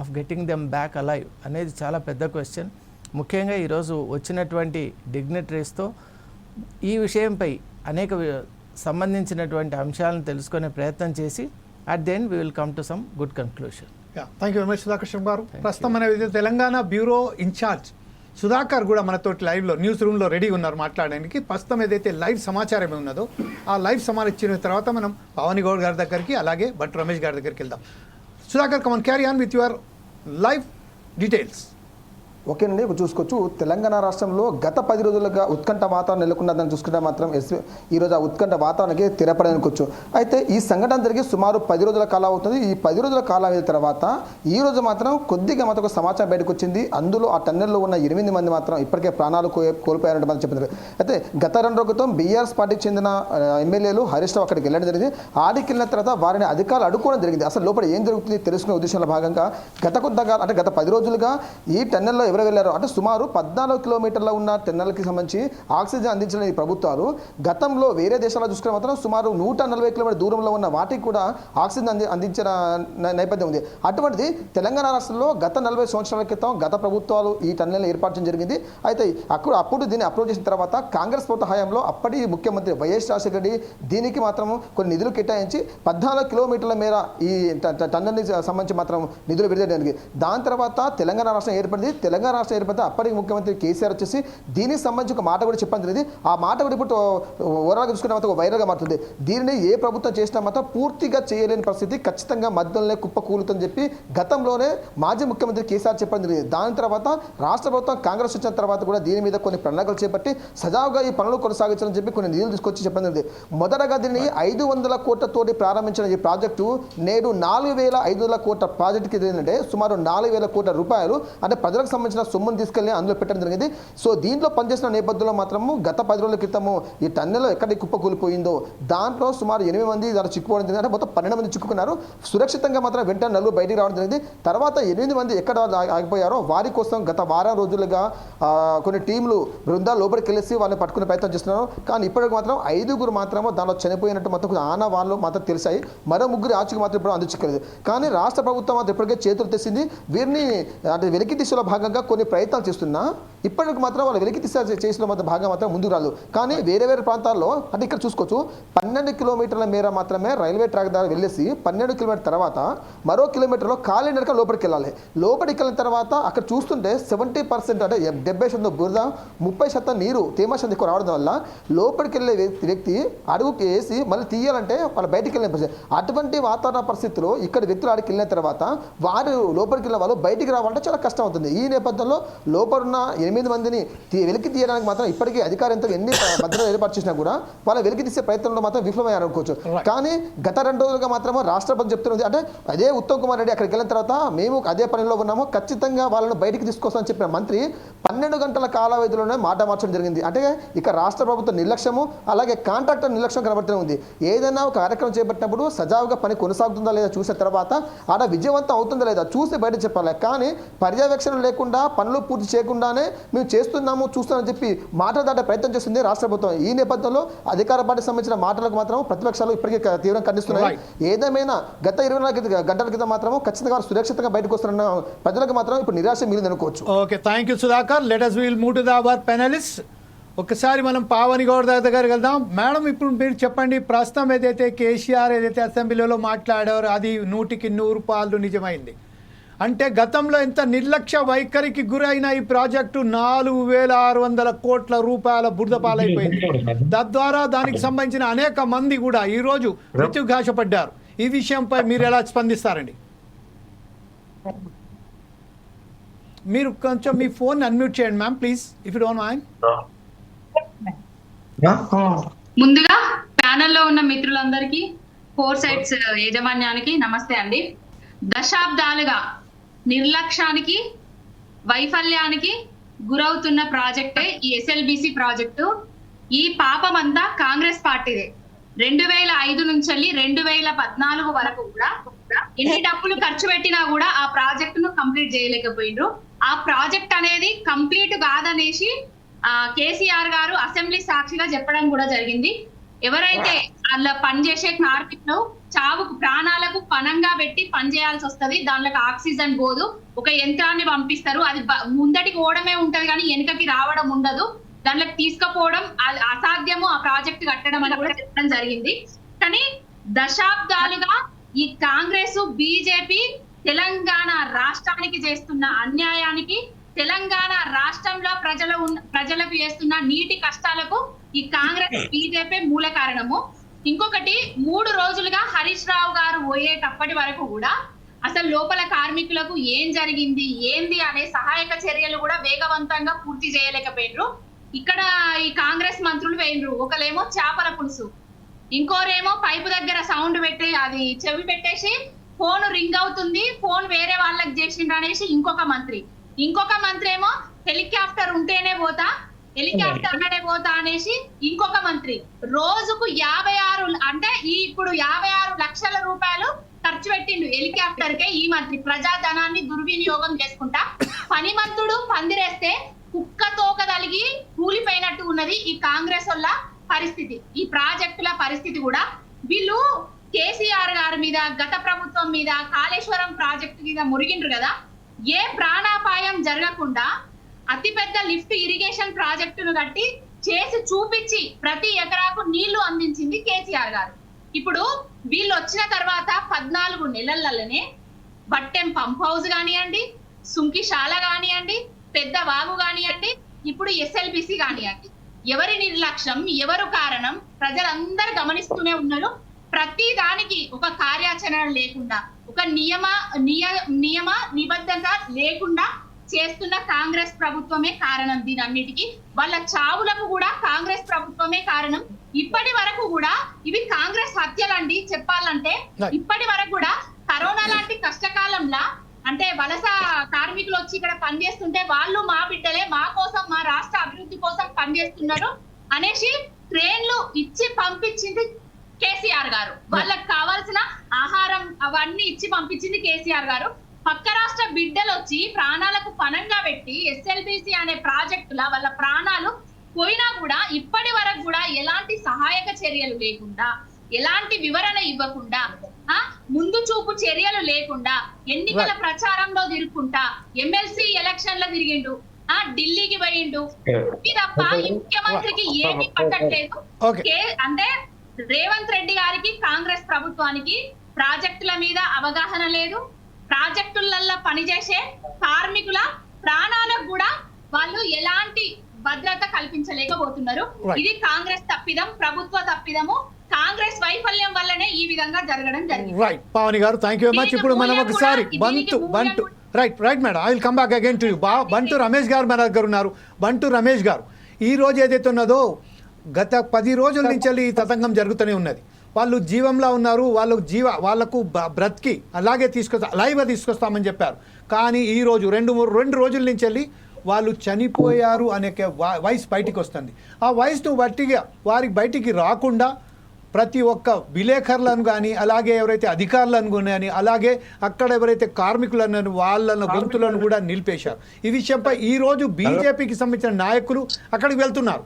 of getting them back alive అనేది చాలా పెద్ద క్వశ్చన్. ముఖ్యంగా ఈరోజు వచ్చినటువంటి డిగ్నిటరీస్తో ఈ విషయంపై అనేక సంబంధించినటువంటి అంశాలను తెలుసుకునే ప్రయత్నం చేసి at the end we will come to some good conclusion. Thank you very much Sudhakar గారు. ప్రస్తుతం మన తెలంగాణ బ్యూరో ఇన్ఛార్జ్ సుధాకర్ కూడా మనతో లైవ్లో న్యూస్ రూమ్లో రెడీ ఉన్నారు మాట్లాడడానికి. ప్రస్తుతం ఏదైతే లైవ్ సమాచారం ఉన్నదో ఆ లైవ్ సమాచారం ఇచ్చిన తర్వాత మనం పవన్ గౌడ్ గారి దగ్గరికి అలాగే భట్ రమేష్ గారి దగ్గరికి వెళ్దాం. Sudhakar, come on carry on with your live details. ఓకేనండి, ఇప్పుడు చూసుకోవచ్చు తెలంగాణ రాష్ట్రంలో గత 10 రోజులుగా ఉత్కంఠ వాతావరణం నెలకొన్నదని చూసుకుంటే మాత్రం ఈరోజు ఆ ఉత్కంఠ వాతావరణానికి తెరపడనుకోవచ్చు. అయితే ఈ సంఘటన జరిగి సుమారు 10 రోజుల కాలం అవుతుంది. ఈ 10 రోజుల కాలం అయిన తర్వాత ఈ రోజు మాత్రం కొద్దిగా మాత్రం ఒక సమాచారం బయటకు వచ్చింది. అందులో ఆ టన్నెల్లో ఉన్న 8 మంది మాత్రం ఇప్పటికే ప్రాణాలు కోల్పోయారంటే మనం చెప్తున్నారు. అయితే గత 2 రోజుల క్రితం బీఆర్ఎస్ పార్టీకి చెందిన ఎమ్మెల్యేలు హరీష్ రావు అక్కడికి వెళ్ళడం జరిగింది. ఆడికి వెళ్ళిన తర్వాత వారిని అధికారులు అడుక్కోవడం జరిగింది. అసలు లోపల ఏం జరుగుతుంది తెలుసుకునే ఉద్దేశంలో భాగంగా గత 10 రోజులుగా ఈ టన్నెల్లో ఎవరు వెళ్ళారు అంటే సుమారు 14 కిలోమీటర్ల ఉన్న టన్నెల్కి సంబంధించి ఆక్సిజన్ అందించిన ఈ ప్రభుత్వాలు గతంలో వేరే దేశాల్లో చూసుకునే మాత్రం సుమారు 140 కిలోమీటర్ దూరంలో ఉన్న వాటికి కూడా ఆక్సిజన్ అందించిన నేపథ్యం ఉంది. అటువంటిది తెలంగాణ రాష్ట్రంలో గత 40 సంవత్సరాల క్రితం గత ప్రభుత్వాలు ఈ టన్నెల్ ఏర్పాటు చేయడం జరిగింది. అయితే అప్పుడు దీన్ని అప్రోచ్ చేసిన తర్వాత కాంగ్రెస్ ప్రభుత్వ హయాంలో అప్పటి ముఖ్యమంత్రి వైఎస్ రాజశేఖర రెడ్డి దీనికి మాత్రం కొన్ని నిధులు కేటాయించి 14 కిలోమీటర్ల మేర ఈ టన్నెల్ని సంబంధించి మాత్రం నిధులు విడుదల జరిగింది. దాని తర్వాత తెలంగాణ రాష్ట్రం ఏర్పడింది. తెలంగాణ రాష్ట్రం ఏర్పడితే అప్పటికి ముఖ్యమంత్రి కేసీఆర్ వచ్చేసి దీనికి సంబంధించి ఒక మాట కూడా చెప్పడం జరిగింది. ఆ మాట కూడా ఇప్పుడు ఓవరాల్గా చూసుకున్న మాత్రం వైరల్గా మారుతుంది. దీనిని ఏ ప్రభుత్వం చేసినా మాత్రం పూర్తిగా చేయలేని పరిస్థితి, ఖచ్చితంగా మధ్యలోనే కుప్ప కూలుతుందని చెప్పి గతంలోనే మాజీ ముఖ్యమంత్రి కేసీఆర్ చెప్పడం జరిగింది. దాని తర్వాత రాష్ట్ర ప్రభుత్వం కాంగ్రెస్ వచ్చిన తర్వాత కూడా దీని మీద కొన్ని ప్రణాళికలు చేపట్టి సజావుగా ఈ పనులు కొనసాగించాలని చెప్పి కొన్ని నిధులు తీసుకొచ్చి చెప్పడం జరిగింది. మొదటగా దీన్ని 500 కోట్లతోటి ప్రారంభించిన ఈ ప్రాజెక్టు నేడు 4,500 కోట్ల ప్రాజెక్టుకి ఏంటంటే సుమారు 4,000 కోట్ల రూపాయలు అంటే ప్రజలకు సంబంధించిన సొమ్మును తీసుకెళ్ళి అందులో పెట్టడం జరిగింది. సో దీంట్లో పనిచేసిన నేపథ్యంలో మాత్రము గత 10 రోజుల క్రితము ఈ టన్నెల్లో ఎక్కడికి కుప్ప కూలిపోయిందో దాంట్లో సుమారు 8 మంది దాంట్లో చిక్కుకోవడం జరిగింది. అంటే మొత్తం 12 మంది చిక్కుకున్నారు. సురక్షితంగా మాత్రం వెంటనే 4 బయటికి రావడం జరిగింది. తర్వాత 8 మంది ఎక్కడ ఆగిపోయారో వారి కోసం గత వారం రోజులుగా కొన్ని టీంలు బృందాలు లోపలికి వెళ్ళేసి వాళ్ళని పట్టుకునే ప్రయత్నం చేస్తున్నారు. కానీ ఇప్పటికి మాత్రం 5గురు మాత్రము దానిలో చనిపోయినట్టు మొత్తం ఆనవాళ్ళు మాత్రం తెలిసాయి. మరో 3 ఆచూకీ మాత్రం ఇప్పుడు అందించలేదు. కానీ రాష్ట్ర ప్రభుత్వం మాత్రం ఇప్పటికే చేతులు తెచ్చింది. వీరిని అంటే వెలికి దిశలో భాగంగా కొన్ని ప్రయత్నాలు చేస్తున్నా ఇప్పటికి మాత్రం వాళ్ళు వెలికి చేసిన భాగం మాత్రం ముందుకు రాదు. కానీ వేరే ప్రాంతాల్లో అంటే ఇక్కడ చూసుకోవచ్చు 12 కిలోమీటర్ల మేర మాత్రమే రైల్వే ట్రాక్ ద్వారా వెళ్ళేసి 12 కిలోమీటర్ తర్వాత మరో కిలోమీటర్లో కాలినడక లోపలికి వెళ్ళాలి. లోపలికి వెళ్ళిన తర్వాత అక్కడ చూస్తుంటే 70% అంటే 70% బురద, 30% నీరు, తేమాశాతం ఎక్కువ రావడం వల్ల లోపలికి వెళ్ళే వ్యక్తి అడుగుకి వేసి మళ్ళీ తీయాలంటే వాళ్ళు బయటికి వెళ్ళిన పరిస్థితి. అటువంటి వాతావరణ పరిస్థితుల్లో ఇక్కడ వ్యక్తులు ఆడికి వెళ్ళిన తర్వాత వారు లోపలికి వెళ్ళిన వాళ్ళు బయటికి రావాలంటే చాలా కష్టం అవుతుంది. ఈ నేపథ్యంలో లోపలున్న 8 మందిని వెలికి తీయడానికి మాత్రం ఇప్పటికీ అధికారంతో ఎన్ని భద్రత ఏర్పాటు చేసినా కూడా వాళ్ళ వెలికి తీసే ప్రయత్నంలో మాత్రం విఫలమయ్యారు అనుకోవచ్చు. కానీ గత 2 రోజులుగా మాత్రమే రాష్ట్ర ప్రభుత్వం చెప్తున్నది అంటే అదే ఉత్తమ్ కుమార్ రెడ్డి అక్కడికి వెళ్ళిన తర్వాత మేము అదే పనిలో ఉన్నాము, ఖచ్చితంగా వాళ్ళను బయటికి తీసుకొస్తామని చెప్పిన మంత్రి 12 గంటల కాల వ్యవధిలోనే మాట మార్చడం జరిగింది. అంటే ఇక రాష్ట్ర ప్రభుత్వం నిర్లక్ష్యము అలాగే కాంట్రాక్టర్ నిర్లక్ష్యం కనబడుతూనే ఉంది. ఏదైనా ఒక కార్యక్రమం చేపట్టినప్పుడు సజావుగా పని కొనసాగుతుందా లేదా చూసిన తర్వాత ఆడ విజయవంతం అవుతుందా లేదా చూసి బయట చెప్పాలి. కానీ పర్యవేక్షణ లేకుండా పనులు పూర్తి చేయకుండానే మేము చేస్తున్నాము చూస్తున్నామని చెప్పి మాటలు దాటే ప్రయత్నం చేస్తుంది రాష్ట్ర ప్రభుత్వం. ఈ నేపథ్యంలో అధికార పార్టీకి సంబంధించిన మాటలకు మాత్రం ప్రతిపక్షాలు ఇప్పటికీ తీవ్రంగా ఖండిస్తున్నాయి. ఏదేమైనా గత 24 గంటల క్రితం మాత్రం ఖచ్చితంగా సురక్షితంగా బయటకు వస్తున్న ప్రజలకు మాత్రం ఇప్పుడు నిరాశ మిగిలింది అనుకోవచ్చు. Okay, thank you Sudhakar. Let us we'll move to the our panelists. ఒకసారి మనం పావని గౌడ్ దగ్గరికి వెళ్దాం. మేడం, ఇప్పుడు మీరు చెప్పండి, ప్రస్తుతం ఏదైతే కేసీఆర్ ఏదైతే అసెంబ్లీలో మాట్లాడారో అది 100కి 100 పాలు నిజమైంది. అంటే గతంలో ఎంత నిర్లక్ష్య వైఖరికి గురైన ఈ ప్రాజెక్టు 4,600 కోట్ల రూపాయల బురద పాలైపోయింది. తద్వారా దానికి సంబంధించిన అనేక మంది కూడా ఈరోజు మృత్యుఘాషపడ్డారు. ఈ విషయంపై మీరు ఎలా స్పందిస్తారండి? మీరు కొంచెం మీ ఫోన్ అన్మ్యూట్ చేయండి ma'am please, if you don't mind. ముందుగా ప్యానెల్లో ఉన్న మిత్రులందరికీ, ఫోర్ సైట్స్ యాజమాన్యానికి నమస్తే అండి. దశాబ్దాలుగా నిర్లక్ష్యానికి, వైఫల్యానికి గురవుతున్న ప్రాజెక్టే ఈ ఎస్ఎల్బిసి ప్రాజెక్టు. ఈ పాపమంతా కాంగ్రెస్ పార్టీదే. 2005 నుంచి 2014 వరకు కూడా ఎన్ని డబ్బులు ఖర్చు పెట్టినా కూడా ఆ ప్రాజెక్టును కంప్లీట్ చేయలేకపోయిండ్రు. ఆ ప్రాజెక్ట్ అనేది కంప్లీట్ కాదనేసి కేసీఆర్ గారు అసెంబ్లీ సాక్షిగా చెప్పడం కూడా జరిగింది. ఎవరైతే అలా పనిచేసే కార్మికులు చావుకు, ప్రాణాలకు పణంగా పెట్టి పనిచేయాల్సి వస్తుంది. దాంట్లోకి ఆక్సిజన్ పోదు. ఒక యంత్రాన్ని పంపిస్తారు, అది ముందటికి ఓడమే ఉంటది కానీ వెనుకకి రావడం ఉండదు. దాంట్లోకి తీసుకుపోవడం అసాధ్యము. ఆ ప్రాజెక్ట్ కట్టడం అని కూడా చెప్పడం జరిగింది. కానీ దశాబ్దాలుగా ఈ కాంగ్రెస్, బీజేపీ తెలంగాణ రాష్ట్రానికి చేస్తున్న అన్యాయానికి, తెలంగాణ రాష్ట్రంలో ప్రజలకు చేస్తున్న నీటి కష్టాలకు ఈ కాంగ్రెస్, బీజేపీ మూల కారణము. ఇంకొకటి, 3 రోజులుగా హరీష్ రావు గారు పోయేటప్పటి వరకు కూడా అసలు లోపల కార్మికులకు ఏం జరిగింది, ఏంది అనే సహాయక చర్యలు కూడా వేగవంతంగా పూర్తి చేయలేకపోయినరు. ఇక్కడ ఈ కాంగ్రెస్ మంత్రులు వేయినరు. ఒకలేమో చేపల పులుసు, ఇంకోరేమో పైపు దగ్గర సౌండ్ పెట్టి అది చెవి పెట్టేసి ఫోన్ రింగ్ అవుతుంది, ఫోన్ వేరే వాళ్ళకి చేసిండ్రు అనేసి ఇంకొక మంత్రి ఏమో హెలికాప్టర్ ఉంటేనే పోతా, హెలికాప్టర్ అనే పోతా అనేసి ఇంకొక మంత్రి. రోజుకు 56 అంటే ఇప్పుడు 56 లక్షల రూపాయలు ఖర్చు పెట్టిండు హెలికాప్టర్ కే ఈ మంత్రి. ప్రజాధనాన్ని దుర్వినియోగం చేసుకుంటా పనిమంతుడు పందిరేస్తే కుక్క తోక తలిగి కూలిపోయినట్టు ఉన్నది ఈ కాంగ్రెస్ వల్ల పరిస్థితి, ఈ ప్రాజెక్టుల పరిస్థితి కూడా. వీళ్ళు కేసీఆర్ గారి మీద, గత ప్రభుత్వం మీద, కాళేశ్వరం ప్రాజెక్టు మీద మురిగిండ్రు కదా. ఏ ప్రాణాపాయం జరగకుండా అతిపెద్ద లిఫ్ట్ ఇరిగేషన్ ప్రాజెక్టును కట్టి చేసి చూపించి ప్రతి ఎకరాకు నీళ్లు అందించింది కేసీఆర్ గారు. ఇప్పుడు వీళ్ళు వచ్చిన తర్వాత 14 నెలలలోనే బట్టెం పంప్ హౌస్ కానివ్వండి, సుంకిశాల కానివ్వండి, పెద్ద వాగు కానివ్వండి, ఇప్పుడు ఎస్ఎల్బిసి కానివ్వండి, ఎవరి నిర్లక్ష్యం, ఎవరు కారణం ప్రజలందరూ గమనిస్తూనే ఉన్నారు. ప్రతి దానికి ఒక కార్యాచరణ లేకుండా, ఒక నియమ నిబద్ధత లేకుండా చేస్తున్న కాంగ్రెస్ ప్రభుత్వమే కారణం. దీనన్నిటికీ వాళ్ళ చావులకు కూడా కాంగ్రెస్ ప్రభుత్వమే కారణం. ఇప్పటి వరకు కూడా ఇవి కాంగ్రెస్ హత్యలండి చెప్పాలంటే. ఇప్పటి వరకు కూడా కరోనా లాంటి కష్టకాలంలో అంటే వలస కార్మికులు వచ్చి ఇక్కడ పనిచేస్తుంటే వాళ్ళు మా బిడ్డలే, మా కోసం, మా రాష్ట్ర అభివృద్ధి కోసం పనిచేస్తున్నారు అనేసి ట్రైన్లు ఇచ్చి పంపించింది కేసీఆర్ గారు. వాళ్ళకి కావాల్సిన ఆహారం అవన్నీ ఇచ్చి పంపించింది కేసీఆర్ గారు. పక్క రాష్ట్ర బిడ్డలు వచ్చి ప్రాణాలకు పణంగా పెట్టి ఎస్ఎల్బిసి అనే ప్రాజెక్టుల వాళ్ళ ప్రాణాలు పోయినా కూడా ఇప్పటి వరకు కూడా ఎలాంటి సహాయక చర్యలు లేకుండా, ఎలాంటి వివరణ ఇవ్వకుండా, ముందు చూపు చర్యలు లేకుండా, ఎన్నికల ప్రచారంలో తిరుగుకుంటా, ఎమ్మెల్సీ ఎలక్షన్లో తిరిగిండు, ఢిల్లీకి పోయిండు. తప్ప ముఖ్యమంత్రికి ఏమీ పట్టట్లేదు. అంటే రేవంత్ రెడ్డి గారికి, కాంగ్రెస్ ప్రభుత్వానికి ప్రాజెక్టుల మీద అవగాహన లేదు. ప్రాజెక్టులలో పనిచేసే కార్మికుల ప్రాణాలకు కూడా వాళ్ళు ఎలాంటి భద్రత కల్పించలేకపోతున్నారు. ఇది కాంగ్రెస్ తప్పిదం, ప్రభుత్వ తప్పిదము. కాంగ్రెస్ వైఫల్యం వల్లనే ఈ విధంగా జరగడం జరిగింది. రైట్ పావని గారు, థ్యాంక్ యూ వెరీ మచ్. ఇప్పుడు మనం ఒకసారి బంటు right madam, I will come back again to you. బంటు రమేష్ గారు మన దగ్గర ఉన్నారు. బంటు రమేష్ గారు, ఈ రోజు ఏదైతే ఉన్నదో గత 10 రోజుల నుంచి ఈ తతంగం జరుగుతూనే ఉన్నది. వాళ్ళు జీవంలా ఉన్నారు, వాళ్ళకు బ్రతికి అలాగే లైవ్గా తీసుకొస్తామని చెప్పారు. కానీ ఈరోజు 2 రోజుల నుంచి వెళ్ళి వాళ్ళు చనిపోయారు అనే వాయిస్ బయటికి వస్తుంది. ఆ వాయిస్ను వారికి బయటికి రాకుండా ప్రతి ఒక్క విలేకరులను కానీ, అలాగే ఎవరైతే అధికారులను కానీ, అలాగే అక్కడ ఎవరైతే కార్మికులను వాళ్ళ గొంతులను కూడా నిలిపేశారు. ఈ విషయంపై ఈరోజు బీజేపీకి సంబంధించిన నాయకులు అక్కడికి వెళ్తున్నారు.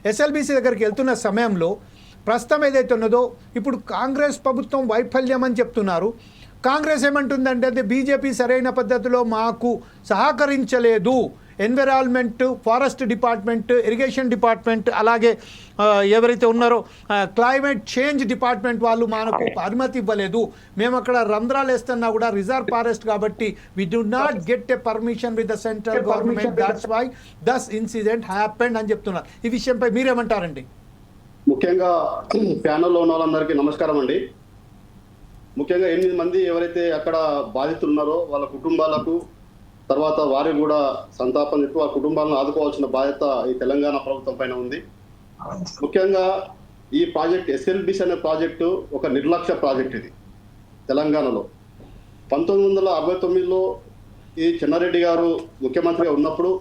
ఎస్ఎల్బిసి దగ్గరికి వెళ్తున్న సమయంలో ప్రస్తుతం ఏదైతే ఉన్నదో ఇప్పుడు కాంగ్రెస్ ప్రభుత్వం వైఫల్యం అని చెప్తున్నారు. కాంగ్రెస్ ఏమంటుందంటే బీజేపీ సరైన పద్ధతిలో మాకు సహకరించలేదు, environment, forest department, irrigation department, అలాగే ఎవరైతే ఉన్నారో క్లైమేట్ చేంజ్ డిపార్ట్మెంట్ వాళ్ళు మనకు అనుమతి ఇవ్వలేదు. మేము అక్కడ రంధ్రాలు వేస్తున్నా కూడా రిజర్వ్ ఫారెస్ట్ కాబట్టి we do not get a permission with the central government, that's why this incident happened అని చెప్తున్నారు. ఈ విషయంపై మీరేమంటారండి? ముఖ్యంగా ప్యానెల్లో ఉన్న వాళ్ళందరికీ నమస్కారం అండి. ముఖ్యంగా 8 మంది ఎవరైతే అక్కడ బాధితులు ఉన్నారో వాళ్ళ కుటుంబాలకు తర్వాత వారికి కూడా సంతాపం చెప్పి వాళ్ళ కుటుంబాలను ఆదుకోవాల్సిన బాధ్యత ఈ తెలంగాణ ప్రభుత్వం పైన ఉంది. ముఖ్యంగా ఈ ప్రాజెక్ట్ ఎస్ఎల్బిసి అనే ప్రాజెక్టు ఒక నిర్లక్ష్య ప్రాజెక్ట్. ఇది తెలంగాణలో 1969లో ఈ చెన్నారెడ్డి గారు ముఖ్యమంత్రిగా ఉన్నప్పుడు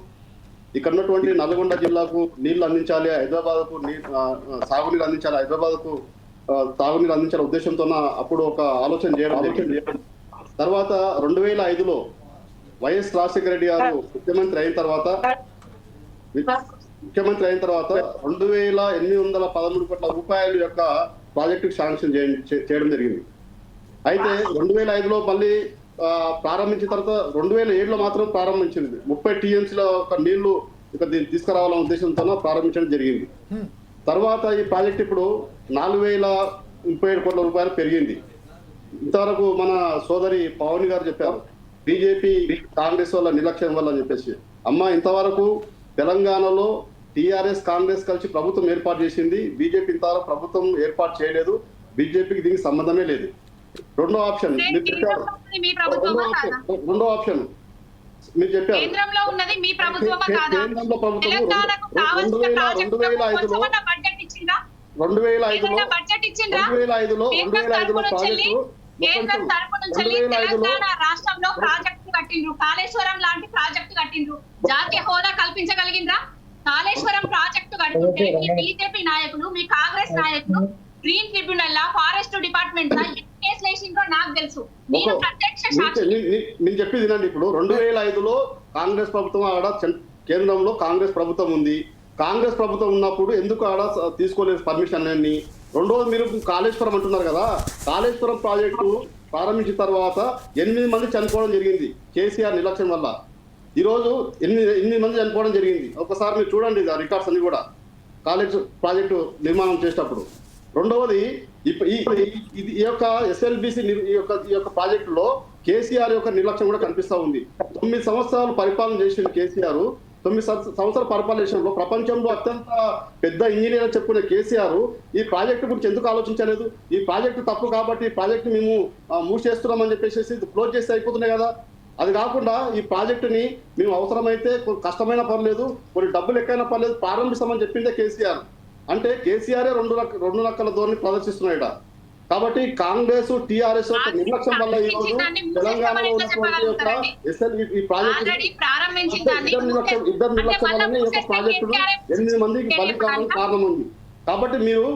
ఇక్కడ ఉన్నటువంటి నల్గొండ జిల్లాకు నీళ్లు అందించాలి, హైదరాబాద్కు సాగునీరు అందించాలి, హైదరాబాద్కు తాగునీరు అందించాల ఉద్దేశంతో అప్పుడు ఒక ఆలోచన చేయడం. తర్వాత 2005లో వైఎస్ రాజశేఖర రెడ్డి గారు ముఖ్యమంత్రి అయిన తర్వాత 2813 కోట్ల రూపాయల యొక్క ప్రాజెక్టు శాంక్షన్ చేయడం జరిగింది. అయితే 2005లో మళ్ళీ ప్రారంభించిన తర్వాత 2007లో మాత్రం ప్రారంభించింది. 30 టీఎంసీల నీళ్లు ఇక తీసుకురావాలనే ఉద్దేశంతో ప్రారంభించడం జరిగింది. తర్వాత ఈ ప్రాజెక్ట్ ఇప్పుడు 4037 కోట్ల రూపాయలు పెరిగింది. ఇంతవరకు మన సోదరి పవన్ గారు చెప్పారు బీజేపీ కాంగ్రెస్ వల్ల నిర్లక్ష్యం వల్ల అని చెప్పేసి. అమ్మ, ఇంతవరకు తెలంగాణలో టీఆర్ఎస్ కాంగ్రెస్ కలిసి ప్రభుత్వం ఏర్పాటు చేసింది, బీజేపీ ఇంతవరకు ప్రభుత్వం ఏర్పాటు చేయలేదు. బీజేపీకి దీనికి సంబంధమే లేదు. రెండో ఆప్షన్ మీరు చెప్పారు, రెండో ఆప్షన్ మీరు చెప్పారు కేంద్రంలో ఉన్నది మీ ప్రభుత్వమా కాదా? కేంద్రంలో ప్రభుత్వం తెలంగాణకు కావాల్సిన ప్రాజెక్టులకు కొంచెమన్నా బడ్జెట్ ఇచ్చిందా? 2005లో కేంద్రం తరపు నుంచి తెలంగాణ రాష్ట్రంలో ప్రాజెక్టు కట్టిండ్రు, కాళేశ్వరం లాంటి ప్రాజెక్టు కట్టిండ్రు. జాతీయ హోదా కల్పించగలిగిండ్రా? కాళేశ్వరం ప్రాజెక్టు కడుతుంటే మీ బీజేపీ నాయకులు, మీ కాంగ్రెస్ నాయకులు గ్రీన్ ట్రిబ్యునల్ లా, ఫారెస్ట్ డిపార్ట్మెంట్ లా కేసులు వేసిండ్రో నాకు తెలుసు. నేను ప్రత్యక్ష సాక్షి. నేను చెప్పేది వినండి. ఇప్పుడు 2005లో కాంగ్రెస్ ప్రభుత్వం ఆడ కేంద్రంలో కాంగ్రెస్ ప్రభుత్వం ఉంది. కాంగ్రెస్ ప్రభుత్వం ఉన్నప్పుడు ఎందుకు ఆడ తీసుకోలేదు పర్మిషన్ అన్ని? రెండోది మీరు కాళేశ్వరం అంటున్నారు కదా, కాళేశ్వరం ప్రాజెక్టు ప్రారంభించిన తర్వాత 8 మంది చనిపోవడం జరిగింది కేసీఆర్ నిర్లక్ష్యం వల్ల. ఈరోజు 8 మంది చనిపోవడం జరిగింది. ఒకసారి మీరు చూడండి రికార్డ్స్ అన్ని కూడా కాలేజ్ ప్రాజెక్టు నిర్మాణం చేసేటప్పుడు. రెండవది ఈ యొక్క ఎస్ఎల్బిసి ఈ యొక్క ప్రాజెక్టులో కేసీఆర్ యొక్క నిర్లక్ష్యం కూడా కనిపిస్తా ఉంది. 9 సంవత్సరాలు పరిపాలన చేసిన కేసీఆర్ 9 సంవత్సరాల పరిపాలనలో ప్రపంచంలో అత్యంత పెద్ద ఇంజనీర్ చెప్పుకునే కేసీఆర్ ఈ ప్రాజెక్టు గురించి ఎందుకు ఆలోచించలేదు? ఈ ప్రాజెక్టు తప్పు కాబట్టి ఈ ప్రాజెక్టు మేము మూసేస్తున్నామని చెప్పేసి క్లోజ్ చేస్తే అయిపోతున్నాయి కదా. అది కాకుండా ఈ ప్రాజెక్టుని మేము అవసరమైతే కష్టమైన పర్లేదు, కొన్ని డబ్బులు ఎక్కైనా పర్లేదు ప్రారంభిస్తామని చెప్పిందే కేసీఆర్. అంటే కేసీఆర్ రెండు రకాల ధోరణి ప్రదర్శిస్తున్నాయి. కాబట్టి కాంగ్రెస్ టీఆర్ఎస్ యొక్క నిర్లక్ష్యం వల్ల ఈ రోజు తెలంగాణలో ఉన్నటువంటి యొక్క ఈ ప్రాజెక్టు ఇద్దరు నిర్లక్ష్యం వల్లనే ఈ యొక్క ప్రాజెక్టులు 8 మందికి బలి కావడానికి కారణం ఉంది. కాబట్టి మీరు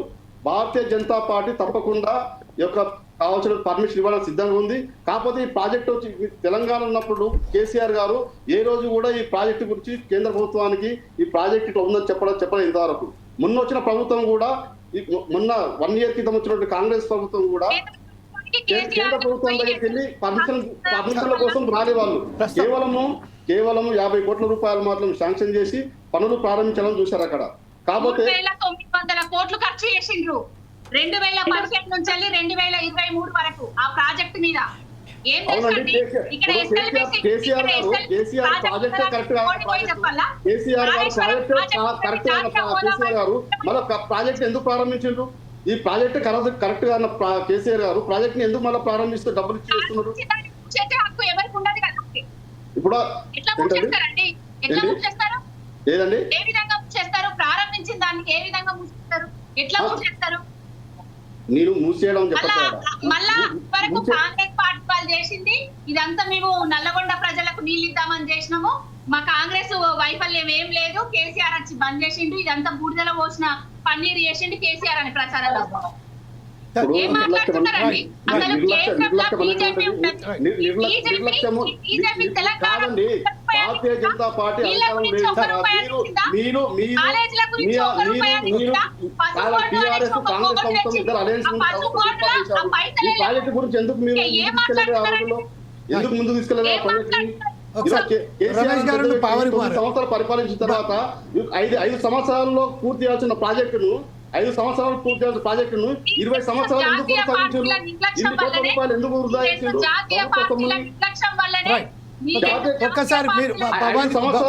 భారతీయ జనతా పార్టీ తప్పకుండా ఈ యొక్క కావాల్సిన పర్మిషన్ ఇవ్వడానికి సిద్ధంగా ఉంది. కాకపోతే ఈ ప్రాజెక్టు తెలంగాణ ఉన్నప్పుడు కేసీఆర్ గారు ఏ రోజు కూడా ఈ ప్రాజెక్టు గురించి కేంద్ర ప్రభుత్వానికి ఈ ప్రాజెక్టు ఇట్లా ఉందని చెప్పలేదు ఇంతవరకు. మొన్న వచ్చిన ప్రభుత్వం కూడా మొన్న 1 year క్రితం వచ్చినటువంటి కాంగ్రెస్ ప్రభుత్వం కూడా కేంద్ర ప్రభుత్వం దగ్గరికి వెళ్ళి పర్మిషన్ల కోసం రాని వాళ్ళు కేవలం 50 కోట్ల రూపాయలు మాత్రం శాంక్షన్ చేసి పనులు ప్రారంభించాలని చూశారు అక్కడ. కాకపోతే 900 కోట్లు ఖర్చు చేసిండ్రు 2017 నుంచి 2023 వరకు ఆ ప్రాజెక్ట్ మీద. అవునండి, కేసీఆర్ ప్రాజెక్ట్ కరెక్ట్ కేసీఆర్ గారు మళ్ళీ ప్రాజెక్ట్ ఎందుకు ప్రారంభించారు? ఈ ప్రాజెక్ట్ కరెక్ట్ గా కేసీఆర్ గారు ప్రాజెక్ట్ ని ఎందుకు మళ్ళీ ప్రారంభిస్తూ డబ్బులు ఇచ్చేస్తున్నారు? ఇప్పుడు లేదండి, ఏ విధంగా చేస్తారు? ప్రారంభించిన దానికి ఏ విధంగా మూసేస్తారు? ఎట్లా మూసేస్తారు? నేను మూసేయడం మళ్ళా వరకు కాంగ్రెస్ పార్టీ వాళ్ళు చేసింది ఇదంతా. మేము నల్లగొండ ప్రజలకు నీళ్ళు ఇద్దామని చేసినాము, మా కాంగ్రెస్ వైఫల్యం ఏం లేదు, కేసీఆర్ వచ్చి బంద్ చేసిండు, ఇదంతా బూడిదలో పోసిన పన్నీరు చేసిండు కేసీఆర్ అని ప్రచారంలో. ఏం మాట్లాడుతున్నారండి అసలు? కేంద్రంలో BJP Telangana Bharatiya Janata party project గురించి ఎందుకు మీరు ఎందుకు ముందుకు తీసుకెళ్ళారు? ఒకసారి రమేష్ గారు, పవన్ కుమార్ 9 సంవత్సరాలు పరిపాలించిన తర్వాత 5 సంవత్సరాల్లో పూర్తి చేయాల్సిన ప్రాజెక్టును 5 సంవత్సరాలు పూర్తి చేయాల్సిన ప్రాజెక్టును 20 సంవత్సరాలు ఎందుకు కొనసాగించారు? ఇన్ని కోట్ల రూపాయలు ఎందుకు వృధా చేశారు? రైట్. ఒక్కసారి మీరు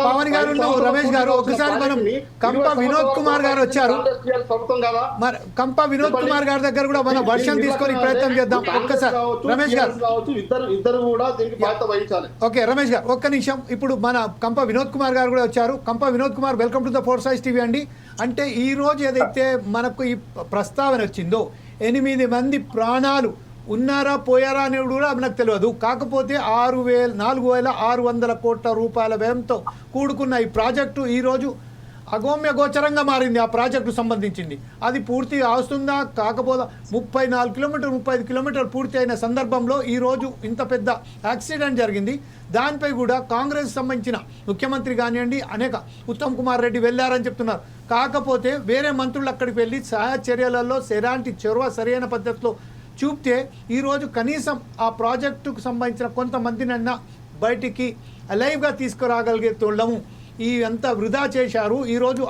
పవన్ గారు, రమేష్ గారు, ఒకసారి మనం కంప వినోద్ కుమార్ గారు వచ్చారు. మరి కంప వినోద్ కుమార్ గారి దగ్గర కూడా మనం వర్షం తీసుకొని ప్రయత్నం చేద్దాం. ఒక్కసారి రమేష్ గారు, ఇద్దరు కూడా దీనికి బాధ్యత వహించాలి. ఓకే రమేష్ గారు ఒక్క నిమిషం. ఇప్పుడు మన కంప వినోద్ కుమార్ గారు కూడా వచ్చారు. కంప Vinod Kumar, welcome to the four సైజ్ టీవీ అండి. అంటే ఈ రోజు ఏదైతే మనకు ఈ ప్రస్తావన వచ్చిందో 8 మంది ప్రాణాలు ఉన్నారా పోయారా అనేది కూడా మనకు తెలియదు. కాకపోతే 4,600 కోట్ల రూపాయల వ్యయంతో కూడుకున్న ఈ ప్రాజెక్టు ఈరోజు అగమ్య గోచరంగా మారింది. ఆ ప్రాజెక్టు సంబంధించింది అది పూర్తిగా వస్తుందా కాకపోతే 34 కిలోమీటర్ 35 కిలోమీటర్లు పూర్తి అయిన సందర్భంలో ఈరోజు ఇంత పెద్ద యాక్సిడెంట్ జరిగింది. దానిపై కూడా కాంగ్రెస్ సంబంధించిన ముఖ్యమంత్రి కానివ్వండి, అనేక ఉత్తమ్ కుమార్ రెడ్డి వెళ్ళారని చెప్తున్నారు. కాకపోతే వేరే మంత్రులు అక్కడికి వెళ్ళి సహాయ చర్యలలో ఎలాంటి చొరవ సరైన పద్ధతిలో చూపితే ఈరోజు కనీసం ఆ ప్రాజెక్టుకు సంబంధించిన కొంతమందినన్నా బయటికి లైవ్గా తీసుకురాగలిగేతోళ్ళము. ఈ అంతా వృధా చేశారు. ఈరోజు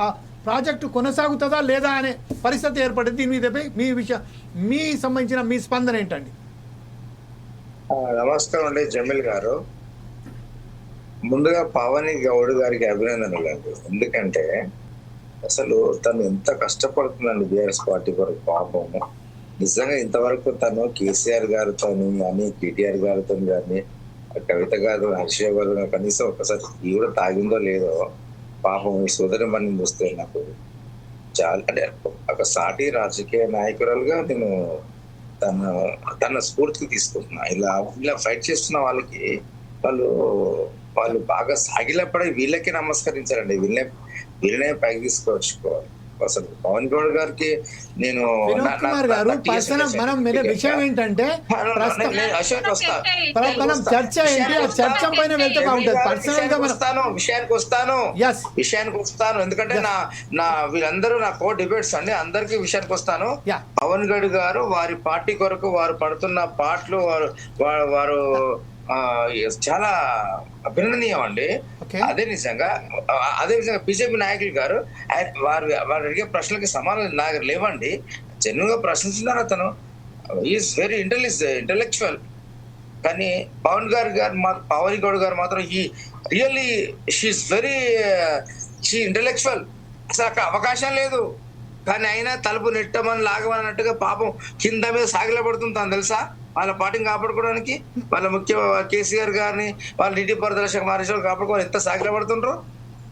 ఆ ప్రాజెక్టు కొనసాగుతుందా లేదా అనే పరిస్థితి ఏర్పడింది. దీని మీదపై మీ సంబంధించిన మీ స్పందన ఏంటండి? నమస్కారం అండి జమీల్ గారు. ముందుగా పవన్ గౌడ్ గారికి అభినందనలు అండి. ఎందుకంటే అసలు తను ఎంత కష్టపడుతుందండి బీఆర్ఎస్ పార్టీ కొరకు. పాపము నిజంగా ఇంతవరకు తను కేసీఆర్ గారితో కానీ కేటీఆర్ గారితో కానీ కవిత గారు హర్ష గారు కనీసం ఒకసారి ఈ కూడా తాగిందో లేదో పాపం ఈ సోదరి మని చూస్తే నాకు చాలా అంటే ఒక సాటి రాజకీయ నాయకురాలుగా నేను తన స్ఫూర్తికి తీసుకుంటున్నా. ఇలా ఫైట్ చేస్తున్న వాళ్ళకి వాళ్ళు బాగా సాగిలపడే వీళ్ళకే నమస్కరించారండి. వీళ్ళనే పైకి తీసుకొచ్చుకోవాలి. అసలు పవన్ గౌడ్ గారికి నేను మనం విషయం ఏంటంటే మనం చర్చ ఏంటి ఆ చర్చ పైన వెళ్తే బాగుంటుంది. పర్సనల్ గా విషయానికి వస్తాను ఎందుకంటే నా వీళ్ళందరూ నా కో డిబేట్స్ అండి. అందరికి విషయానికి వస్తాను. పవన్ గౌడ్ గారు వారి పార్టీ కొరకు వారు పడుతున్న పాటలు వారు చాలా అభినందనీయం అండి. అదే విధంగా బీజేపీ నాయకులు గారు వారు అడిగే ప్రశ్నలకి సమాధానం నాకు లేవండి. జెన్యున్ గా ప్రశ్నిస్తున్నారు. అతను ఈజ్ వెరీ ఇంటెలెక్చువల్. కానీ పవన్ గౌడ్ గారు మాత్రం రియల్లీ షీఈస్ వెరీ ఇంటెలెక్చువల్. అసలు అక్కడ అవకాశం లేదు. కానీ అయినా తలుపు నెట్టమని లాగమన్నట్టుగా పాపం కింద మీద సాగిలపడుతుంది. తను తెలుసా వాళ్ళ పార్టీని కాపాడుకోవడానికి, వాళ్ళ ముఖ్య కేసీఆర్ గారిని, వాళ్ళ నీటిపారుదల శాఖ మహారాష్ట్ర కాపాడుకోవాలి ఎంత సాగిలపడుతుండ్రో.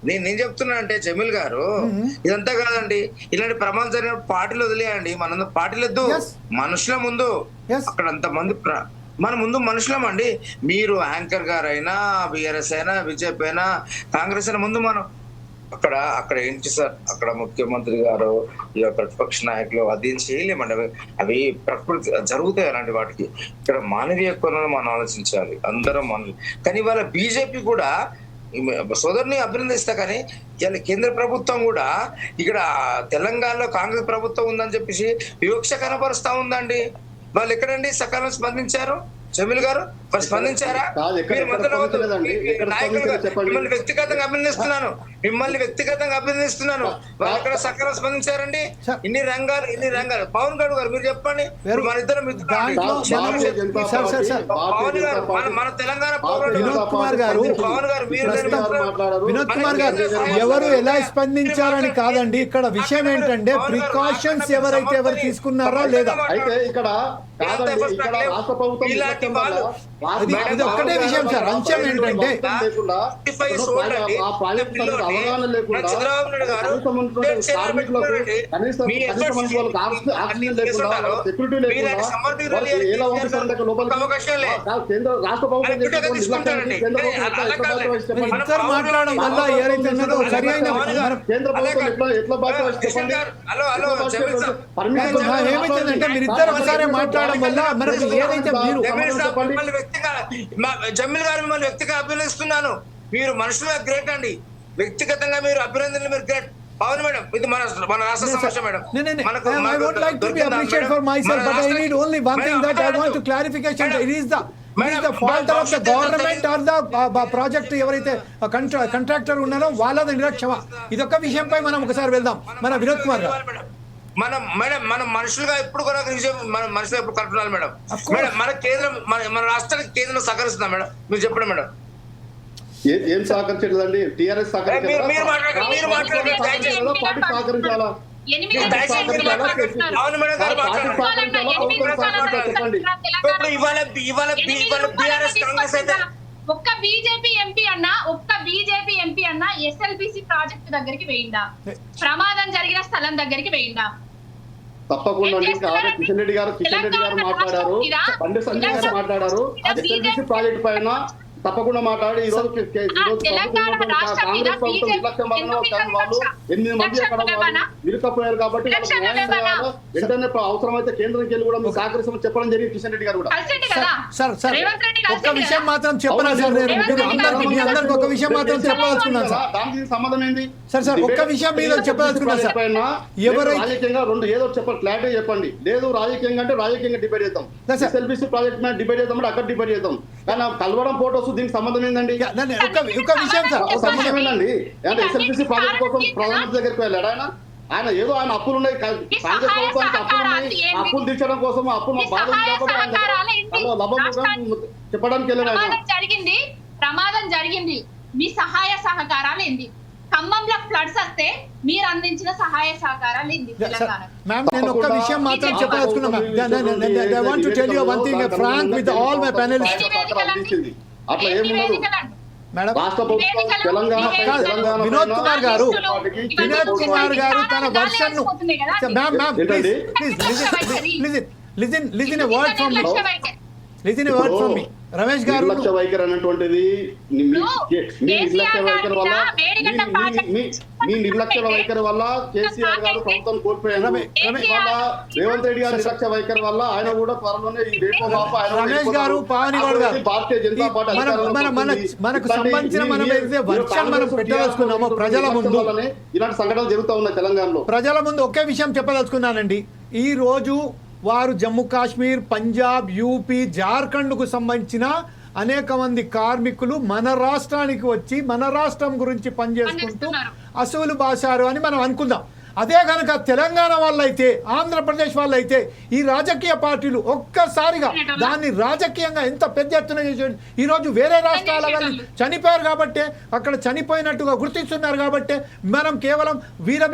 నేను చెప్తున్నా అంటే జమీల్ గారు ఇదంతా కాదండి. ఇలాంటి ప్రమాదం జరిగిన పార్టీలు వదిలేయండి. మనందరం పార్టీలు వద్దు, మనుషుల ముందు అక్కడ అంతమంది మన ముందు మనుషులం అండి. మీరు యాంకర్ గారైనా బీఆర్ఎస్ అయినా బీజేపీ అయినా కాంగ్రెస్ అయినా ముందు మనం అక్కడ ఏంటి సార్, అక్కడ ముఖ్యమంత్రి గారు ఇక ప్రతిపక్ష నాయకులు అది చేయలేమండి. అవి ప్రకృతి జరుగుతాయి అలాంటి వాటికి. ఇక్కడ మానవీయ కోణంలో మనం ఆలోచించాలి అందరం కానీ వాళ్ళ బీజేపీ కూడా సోదరుని అభినందిస్తా. కానీ ఇలా కేంద్ర ప్రభుత్వం కూడా ఇక్కడ తెలంగాణలో కాంగ్రెస్ ప్రభుత్వం ఉందని చెప్పేసి వివక్ష కనపరుస్తా ఉందండి. వాళ్ళు ఎక్కడండి సకాలం స్పందించారు? జమీల్ గారు మరి స్పందించారా? మిమ్మల్ని వ్యక్తిగతంగా అభినందిస్తున్నాను. వాళ్ళు ఎక్కడ సకాలం స్పందించారండి? ఇన్ని రంగాలు పవన్ గౌడ్ గారు మీరు చెప్పండి. మన ఇద్దరు పవన్ గారు మన తెలంగాణ వినోద్ కుమార్ గారు ఎవరు ఎలా స్పందించారని కాదండి. ఇక్కడ విషయం ఏంటంటే ప్రికాషన్స్ ఎవరైతే ఎవరు తీసుకున్నారా లేదా. అయితే ఇక్కడ రాష్ట్ర ప్రభుత్వం ఇది ఒక్కటే విషయం సార్. అంశం ఏంటంటే ఇద్దరు మాట్లాడడం వల్ల ఏదైతే ఉన్నదో సరైన ఏమైతుందంటే మీరు ఇద్దరు ఒకసారి మాట్లాడడం వల్ల మనకు ఏదైతే మీరు జమీల్ గారు మిమ్మల్ని వ్యక్తిగా అభినందిస్తున్నాను. మీరు మనుషులుగా గ్రేట్ అండి. వ్యక్తిగతంగా మీరు అభినందనలు మీరు గ్రేట్. పవన్ మేడం ఇది మన రాష్ట్ర సమస్య madam. I would like to be appreciated for myself, but I need only one thing that I want to clarification. It is the madam, the fault of the భవిష్యత్తు గవర్నమెంట్ ఆర్ ద ప్రాజెక్ట్ ఎవరైతే contractor ఉన్నారో వాళ్ళది నిర్లక్ష్యమా? ఇదొక విషయంపై మనం ఒకసారి వెళ్దాం. మన వినోద్ కుమార్ గారు, మనం మనుషులుగా ఎప్పుడు కూడా మన మనుషులు ఎప్పుడు కలుపుతున్నారు మేడం. మేడం మన కేంద్రం మన రాష్ట్రానికి కేంద్రం సహకరిస్తుందా మేడం? మీరు చెప్పండి మేడం. ఏం సహకరించలేదండి? టీఆర్ఎస్ మీరు మాట్లాడండి పార్టీ సహకరించాలా? అవును మేడం గారు ఇవాళ బీఆర్ఎస్ కాంగ్రెస్ అయితే ఒక్క బీజేపీ ఎంపీ అన్న ఎస్ఎల్బిసి ప్రాజెక్ట్ దగ్గరికి వేయిందా? ప్రమాదం జరిగిన స్థలం దగ్గరికి వేయిందా? తప్పకుండా కిషన్ రెడ్డి గారు మాట్లాడారు, బండి సంజయ్ గారు మాట్లాడారు. ఎస్ఎల్బిసి ప్రాజెక్ట్ పైన తప్పకుండా మాట్లాడి ఈ రోజు కాంగ్రెస్ ప్రభుత్వం నిర్లక్ష్యం వలన వాళ్ళు 8 మంది అక్కడ ఇరుకపోయారు కాబట్టి వెంటనే అవసరమైతే కేంద్రంకి వెళ్ళి కూడా మీరు సహకరిస్తామని చెప్పడం జరిగింది కిషన్ రెడ్డి గారు కూడా. ఒక్క విషయం మాత్రం చెప్పనా సార్, మీ అందరికి ఒక విషయం మాత్రం చెప్పదలుచుకున్నాను సార్. దానికి సంబంధం ఏంది సార్ ఒక్క విషయం మీద చెప్పదలుచుకున్నాను సార్. రాజకీయంగా రెండు ఏదో చెప్పండి, క్లారిటీ చెప్పండి. లేదు రాజకీయంగా అంటే రాజకీయంగా డిబేట్ చేద్దాం, ఎస్ఎల్బిసి ప్రాజెక్ట్ మీద డిబేట్ చేద్దాం అంటే అక్కడ డిబేట్ చేద్దాం. కానీ కలవడం ఫోటోస్ దీనికి సంబంధం ఏందండి? ఒక విషయం సార్, సంబంధం ఏంటండి? అంటే ఎస్ఎల్బిసి ప్రాజెక్ట్ కోసం ప్రధానమంత్రి దగ్గరికి వెళ్ళాడు ఆయన ఏదో ఆయన అప్పులు ఉన్నాయి, కాంగ్రెస్ ప్రభుత్వానికి అప్పులు ఉన్నాయి, అప్పులు తీర్చడం కోసం అప్పులు మా బాధ చెప్పడానికి వెళ్ళాడు. జరిగింది ప్రమాదం జరిగింది, మీ సహాయ సహకారాలు ఏంది? ఖమ్మంలో ఫ్లడ్స్ వస్తే మీరు అందించిన సహాయ సహకారాలు ఏంది? మ్యామ్ నేను ఒక్క విషయం మాత్రం చెప్పదలుచుకున్నా. I want to tell you one thing, frank with all my panelists. అట్లా ఏముండదు మేడం, రాష్ట్ర ప్రభుత్వం తెలంగాణ వినోద్ కుమార్ గారు తన వర్షన్ ను లిజన్ ఎ వర్డ్ ఫ్రమ్ మీ రమేష్ గారు. నిర్లక్ష్య వైఖరి అనేటువంటిది మీ నిర్లక్ష్య వైఖరి వల్ల మీ నిర్లక్ష్య వైఖరి వల్ల కేసీఆర్ గారు ప్రభుత్వం కోల్పోయారు. రేవంత్ రెడ్డి గారు నిర్లక్ష్య వైఖరి వల్ల ఆయన కూడా త్వరలోనే ఈ రమేష్ గారు పావనిగౌడ్ గారు భారతీయ జనతా పార్టీ మనకు సంబంధించిన మనం పెట్టదలుచుకున్నామో ప్రజల ముందు ఇలాంటి సంఘటనలు జరుగుతూ ఉన్నాయి తెలంగాణలో. ప్రజల ముందు ఒకే విషయం చెప్పదలుచుకున్నానండి. ఈ రోజు వారు జమ్మూ కాశ్మీర్, పంజాబ్, యూపీ, జార్ఖండ్కు సంబంధించిన అనేక మంది కార్మికులు మన రాష్ట్రానికి వచ్చి మన రాష్ట్రం గురించి పనిచేసుకుంటూ అసూలు బాసారు అని మనం అనుకుందాం. అదే కనుక తెలంగాణ వాళ్ళైతే, ఆంధ్రప్రదేశ్ వాళ్ళైతే ఈ రాజకీయ పార్టీలు ఒక్కసారిగా దాన్ని రాజకీయంగా ఎంత పెద్ద ఎత్తున చేసేది. ఈరోజు వేరే రాష్ట్రాల వాళ్ళు చనిపోయారు కాబట్టి అక్కడ చనిపోయినట్టుగా గుర్తిస్తున్నారు కాబట్టి మనం కేవలం వీరి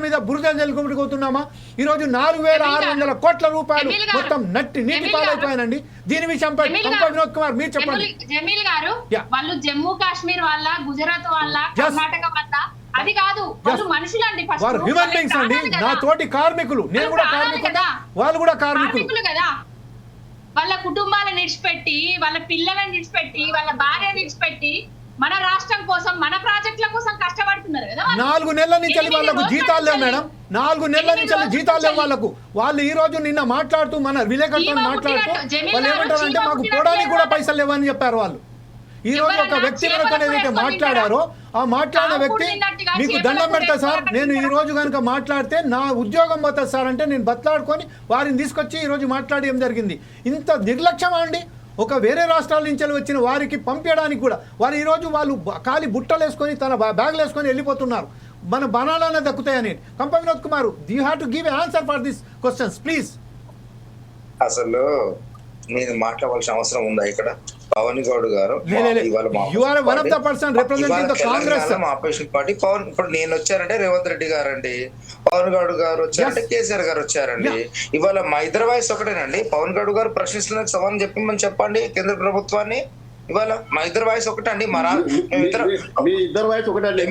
మీద బురద జల్లుకుంటున్నామా? ఈరోజు 4,600 కోట్ల రూపాయలు మొత్తం నీటి పాలైపోయానండి. దీని విషయంపై వినోద్ కుమార్ మీరు చెప్పండి. జమీల్ గారు, వాళ్ళు జమ్మూ కాశ్మీర్ వాళ్ళ, గుజరాత్ వాళ్ళ, కర్ణాటక వాళ్ళ అది కాదు, వాళ్ళు మనుషులండి. వారు హ్యూమన్ బీయింగ్స్ అండి, నా తోటి కార్మికులు, నేను కూడా కార్మికుడు, వాళ్ళు కూడా కార్మికులు కదా. వాళ్ళ కుటుంబాలను విడిచిపెట్టి, వాళ్ళ పిల్లలను విడిచిపెట్టి, వాళ్ళ భార్యను విడిచిపెట్టి మన రాష్ట్రం కోసం, మన ప్రాజెక్టుల కోసం కష్టపడుతున్నారు కదా. 4 నెలల నుంచి వాళ్ళకు జీతాలు లేవు మేడం, 4 నెలల నుంచి జీతాలు లేవు వాళ్ళకు. వాళ్ళు ఈ రోజు నిన్న మాట్లాడుతూ మన విలేకరులతో మాట్లాడుతూ వాళ్ళు ఏమంటారంటే మాకు పోవడానికి కూడా పైసలు లేవని చెప్పారు వాళ్ళు. ఈ రోజు ఒక వ్యక్తి మనతో ఏదైతే మాట్లాడారో ఆ మాట్లాడిన వ్యక్తి మీకు దండం పెడతా సార్, నేను ఈ రోజు కనుక మాట్లాడితే నా ఉద్యోగం పోతుంది సార్ అంటే నేను బతలాడుకొని వారిని తీసుకొచ్చి ఈ రోజు మాట్లాడేం జరిగింది. ఇంత నిర్లక్ష్యమా అండి? ఒక వేరే రాష్ట్రాల నుంచి వచ్చిన వారికి పంపించడానికి కూడా వారు ఈరోజు వాళ్ళు ఖాళీ బుట్టలు వేసుకొని తన బ్యాగులు వేసుకొని వెళ్ళిపోతున్నారు. మన బనాలనే దక్కుతాయని. కంప Vinod Kumar, you have to give answer for this questions please. అసలు నేను మాట్లాడాల్సిన అవసరం ఉందా ఇక్కడ? పవన్ గౌడ్ గారు ఆపోజిషన్ పార్టీ పవన్, ఇప్పుడు నేను వచ్చారంటే రేవంత్ రెడ్డి గారు అండి, పవన్ గౌడ్ గారు వచ్చారంటే కేసీఆర్ గారు వచ్చారండి. ఇవాళ మా ఇద్దరు వాయిస్ ఒకటేనండి. పవన్ గౌడ్ గారు ప్రశ్నిస్తున్న సవాల్ చెప్పమని కేంద్ర ప్రభుత్వాన్ని. ఇవాళ మా ఇద్దరు వాయిస్ ఒకటే అండి. మీ ఇద్దరు వాయిస్ ఒకటే అండి.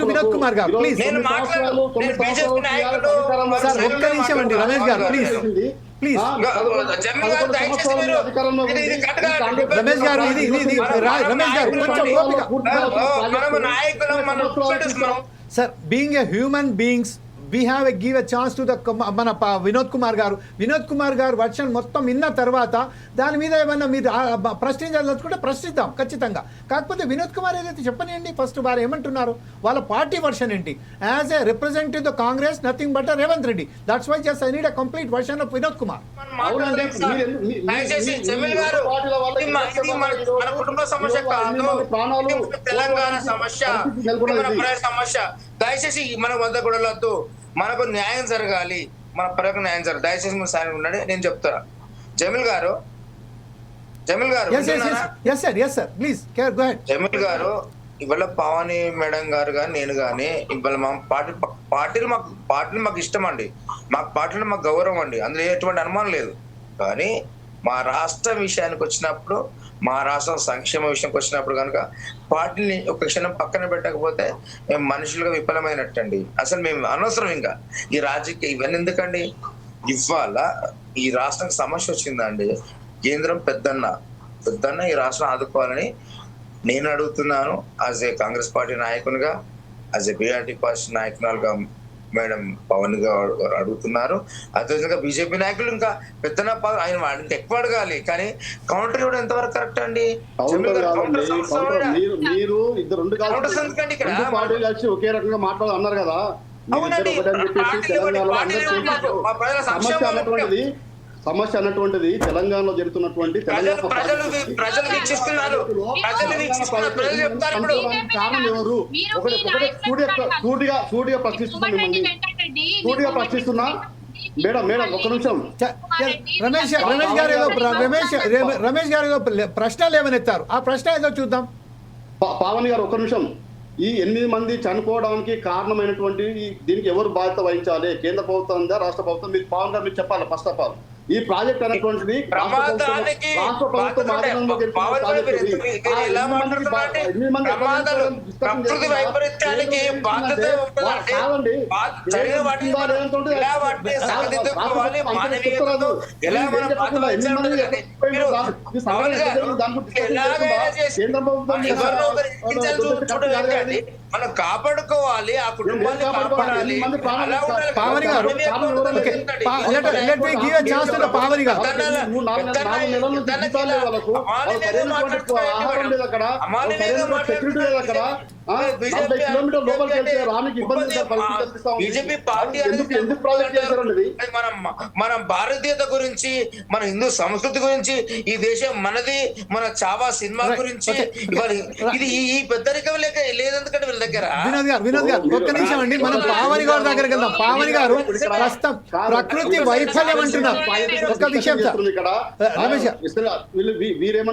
వినోద్ కుమార్ గారు ప్లీజ్ ఒక్క నిమిషం అండి. రమేష్ గారు ప్లీజ్ ప్లీజ్. రమేష్ గారు రమేష్ గారు కొంచెం ఓపిక. Sir, being a human beings we have give a chance to the మన వినోద్ కుమార్ గారు వర్షన్ మొత్తం విన్న తర్వాత దాని మీద ఏమన్నా మీరు ప్రశ్నించాలనుకుంటే ప్రశ్నిద్దాం ఖచ్చితంగా. కాకపోతే వినోద్ కుమార్ ఏదైతే చెప్పనియండి ఫస్ట్ వారు ఏమంటున్నారు, వాళ్ళ పార్టీ వర్షన్ ఏంటి. As a representative the Congress nothing but Revanth Reddy. That's why just I need a complete version of Vinod Kumar. దయచేసి జమీల్ గారు, ఇది మన కుటుంబ సమస్య కాదు, తెలంగాణ సమస్య, మన ప్రజల సమస్య. దయచేసి మన వద్ద కూడా వద్దు, మనకు న్యాయం జరగాలి, మన ప్రజలకు న్యాయం జరగాలి. దయచేసి మీరు సాయం ఉండండి, నేను చెప్తాను. జమీల్ గారు జమీల్ గారు, ఇవాళ పావని మేడం గారు కానీ నేను కానీ ఇవాళ మా పార్టీలు మాకు ఇష్టం అండి, మాకు పార్టీలు మాకు గౌరవం అండి, అందులో ఎటువంటి అనుమానం లేదు. కానీ మా రాష్ట్ర విషయానికి వచ్చినప్పుడు, మా రాష్ట్రం సంక్షేమ విషయానికి వచ్చినప్పుడు కనుక పార్టీని ఒక క్షణం పక్కన పెట్టకపోతే మేము మనుషులుగా విఫలమైనట్టండి. అసలు మేము అనవసరం ఇంకా ఈ రాజకీయ ఇవన్నీ ఎందుకండి. ఇవాళ ఈ రాష్ట్రానికి సమస్య వచ్చిందండి, కేంద్రం పెద్దన్న ఈ రాష్ట్రం ఆదుకోవాలని నేను అడుగుతున్నాను. యాజ్ ఏ కాంగ్రెస్ పార్టీ నాయకునిగా, యాజ్ ఏ బీఆర్టీ పార్టీ నాయకురాలుగా మేడం పవన్ గారు అడుగుతున్నారు. అదేవిధంగా బీజేపీ నాయకులు ఇంకా పెద్దన ఆయన ఇంకా ఎక్కువ అడగాలి. కానీ కౌంటర్ ఇవ్వడం ఎంతవరకు కరెక్ట్ అండి? మీరు ఇద్దరు రెండు పార్టీలు కలిసి ఒకే రకంగా మాట్లాడాలి అన్నారు కదా. సమస్య అన్నటువంటిది తెలంగాణలో జరుగుతున్నటువంటి కారణం ఎవరు? సూటిగా ప్రశ్నిస్తున్నా మేడం ఒక్క నిమిషం. రమేష్ గారు ప్రశ్నలు ఏమనెత్తారు, ఆ ప్రశ్న ఏదో చూద్దాం. పావని గారు ఒక్క నిమిషం. ఈ 8 మంది చనిపోవడానికి కారణమైనటువంటి దీనికి ఎవరు బాధ్యత వహించాలి? కేంద్ర ప్రభుత్వం ఉందా, రాష్ట్ర ప్రభుత్వం? మీరు పావన్ గారు మీరు చెప్పాలి. ఫస్ట్ ఆఫ్ ఆల్ ఈ ప్రాజెక్ట్ అనేటువంటిది రాష్ట్ర ప్రభుత్వం మనం కాపాడుకోవాలి, ఆ కుటుంబాన్ని కాపాడాలి. బీజేపీ పార్టీ మన భారతీయత గురించి, మన హిందూ సంస్కృతి గురించి, ఈ దేశం మనది, మన చావా సినిమా గురించి ఇది ఈ పెద్దరికం లేక లేదందుకంటే వీళ్ళ దగ్గర. వినోద్ గారు ఒక్క నిమిషం అండి, మనం పావని గారి దగ్గరికి వెళ్దాం. పావని గారు ప్రస్తుతం ప్రకృతి వైఫల్యం అంటున్నారు. ఒక్క విషయం రమేష్ గారు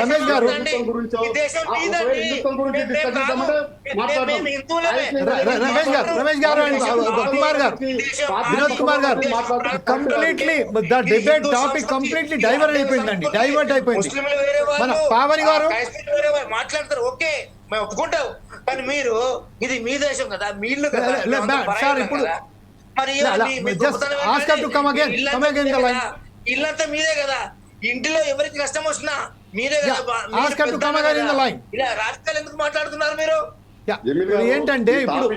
రమేష్ గారు అండ్ వినోద్ కుమార్ గారు completely the debate topic completely divert అయిపోయింది. మన పావని గారు మాట్లాడతారు, ఓకే మేము ఒప్పుకుంటావు, కానీ మీరు ఇది మీ దేశం కదా, మీ ఇల్లు కదా సార్. ఇప్పుడు ఇల్లంతా మీదే కదా, ఇంటిలో ఎవరికి కష్టం వచ్చినా మీరే కదా. ఇలా రాజకీయాలు ఎందుకు మాట్లాడుతున్నారు మీరు? ఏంటంటే ఇప్పుడు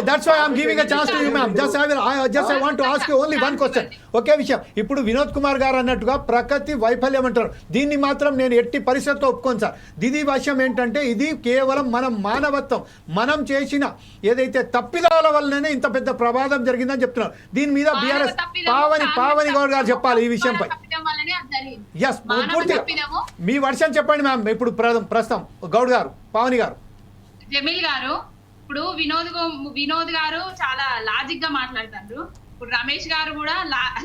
that's why I'm giving a chance to you, ma'am. I want to ask you only one question. ఒకే విషయం. ఇప్పుడు వినోద్ కుమార్ గారు అన్నట్టుగా ప్రకృతి వైఫల్యం అంటారు, దీన్ని మాత్రం నేను ఎట్టి పరిస్థితుల్లో ఒప్పుకోను సార్. దీని విషయం ఏంటంటే ఇది కేవలం మనం మానవత్వం, మనం చేసిన ఏదైతే తప్పిదాల వల్లనే ఇంత పెద్ద ప్రమాదం జరిగిందని చెప్తున్నారు. దీని మీద బీఆర్ఎస్ పావని గౌడ్ గారు చెప్పాలి ఈ విషయంపై. ఎస్, పూర్తిగా మీ వర్షన్ చెప్పండి మ్యామ్. ఇప్పుడు ప్రస్తుతం గౌడ్ గారు, పావని గారు. జమీల్ గారు, ఇప్పుడు వినోద్ గారు చాలా లాజిక్ గా మాట్లాడతారు, ఇప్పుడు రమేష్ గారు కూడా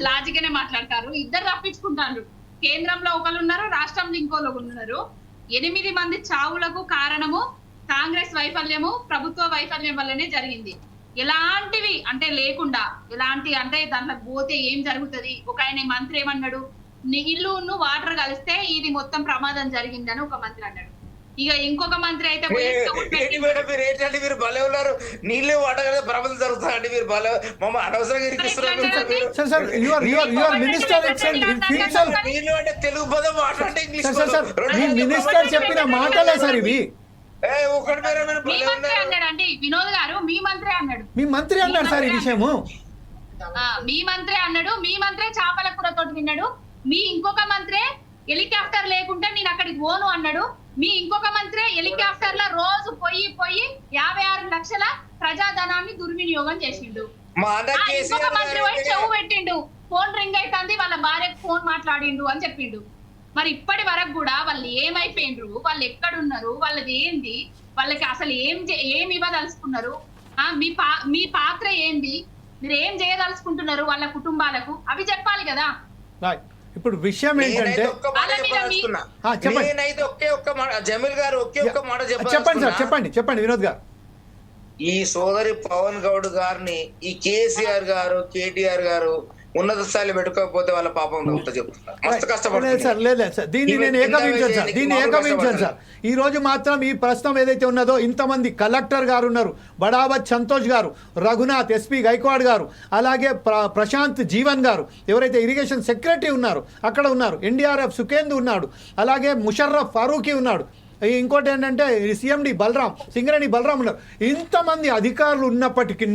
లాజిక్ గానే మాట్లాడతారు. ఇద్దరు తప్పించుకుంటారు. కేంద్రంలో ఒకళ్ళు ఉన్నారు, రాష్ట్రంలో ఇంకోళ్ళు ఉన్నారు. 8 మంది చావులకు కారణము కాంగ్రెస్ వైఫల్యము, ప్రభుత్వ వైఫల్యం వల్లనే జరిగింది. ఎలాంటివి అంటే లేకుండా, ఎలాంటి అంటే దాంట్లో పోతే ఏం జరుగుతుంది. ఒక ఆయన మంత్రి ఏమన్నాడు, నీళ్లు వాటర్ కలిస్తే ఇది మొత్తం ప్రమాదం జరిగిందని ఒక మంత్రి అన్నాడు. ఇక ఇంకొక మంత్రి అయితే మీరు భలే ఉన్నారు, నీళ్ళు వాటర్ కలిస్తే ప్రమాదం జరుగుతుందండి. మీరు భలే మమ్మల్ని అనవసరంగా తెలుగు పదం మాట్లాడితే ఇంగ్లీష్ చెప్పిన మాటలే సార్ ఇవి. ఒకటి పేరు మీరు మీ మంత్రి అన్నాడు అండి వినోద్ గారు, మీ మంత్రి అన్నాడు. మీ మంత్రి అన్నారు సార్ ఈ విషయము. మీ మంత్రే అన్నాడు, మీ మంత్రే చేపల కూరతో తిన్నాడు. మీ ఇంకొక మంత్రే హెలికాప్టర్ లేకుంటే నేను అక్కడికి పోను అన్నాడు. మీ ఇంకొక మంత్రి హెలికాప్టర్ లో రోజు పోయి 56 లక్షల ప్రజాధనాన్ని దుర్వినియోగం చేసిండు. ఇంకొక మంత్రి పోయి చెవు పెట్టిండు, ఫోన్ రింగ్ అవుతుంది, వాళ్ళ భార్యకు ఫోన్ మాట్లాడిండు అని చెప్పిండు. మరి ఇప్పటి వరకు కూడా వాళ్ళు ఏమైపోయిండ్రు, వాళ్ళు ఎక్కడున్నారు, వాళ్ళది ఏంది, వాళ్ళకి అసలు ఏం ఇవ్వదలుచుకున్నారు, మీ పాత్ర ఏంది, మీరు ఏం చేయదలుచుకుంటున్నారు వాళ్ళ కుటుంబాలకు, అవి చెప్పాలి కదా. ఇప్పుడు విషయం ఏంటంటే జమీల్ గారు ఒకే ఒక్క మాట చెప్పండి సార్, చెప్పండి వినోద్ గారు. ఈ సోదరి పవన్ గౌడ్ గారిని ఈ కేసీఆర్ గారు, కేటీఆర్ గారు ఉన్నత స్థాయిలో పెట్టుకోకపోతే వాళ్ళ పాపం చెప్తున్నారు. మస్తు కష్టపడుతున్నారు. దీన్ని నేను ఏకవించాను సార్. ఈ రోజు మాత్రం ఈ ప్రశ్న ఏదైతే ఉన్నదో ఇంతమంది కలెక్టర్ గారు ఉన్నారు, బడావత్ సంతోష్ గారు, రఘునాథ్, ఎస్పీ గైక్వాడ్ గారు, అలాగే ప్రశాంత్ జీవన్ గారు, ఎవరైతే ఇరిగేషన్ సెక్రటరీ ఉన్నారు అక్కడ ఉన్నారు, ఎన్డీఆర్ఎఫ్ సుఖేందు ఉన్నాడు, అలాగే ముషర్రఫ్ ఫారూఖీ ఉన్నాడు, ఇంకోటి ఏంటంటే సిఎండి బలరాం, సింగరేణి బలరాం ఉన్నారు. ఇంతమంది అధికారులు ఉన్నప్పటికీ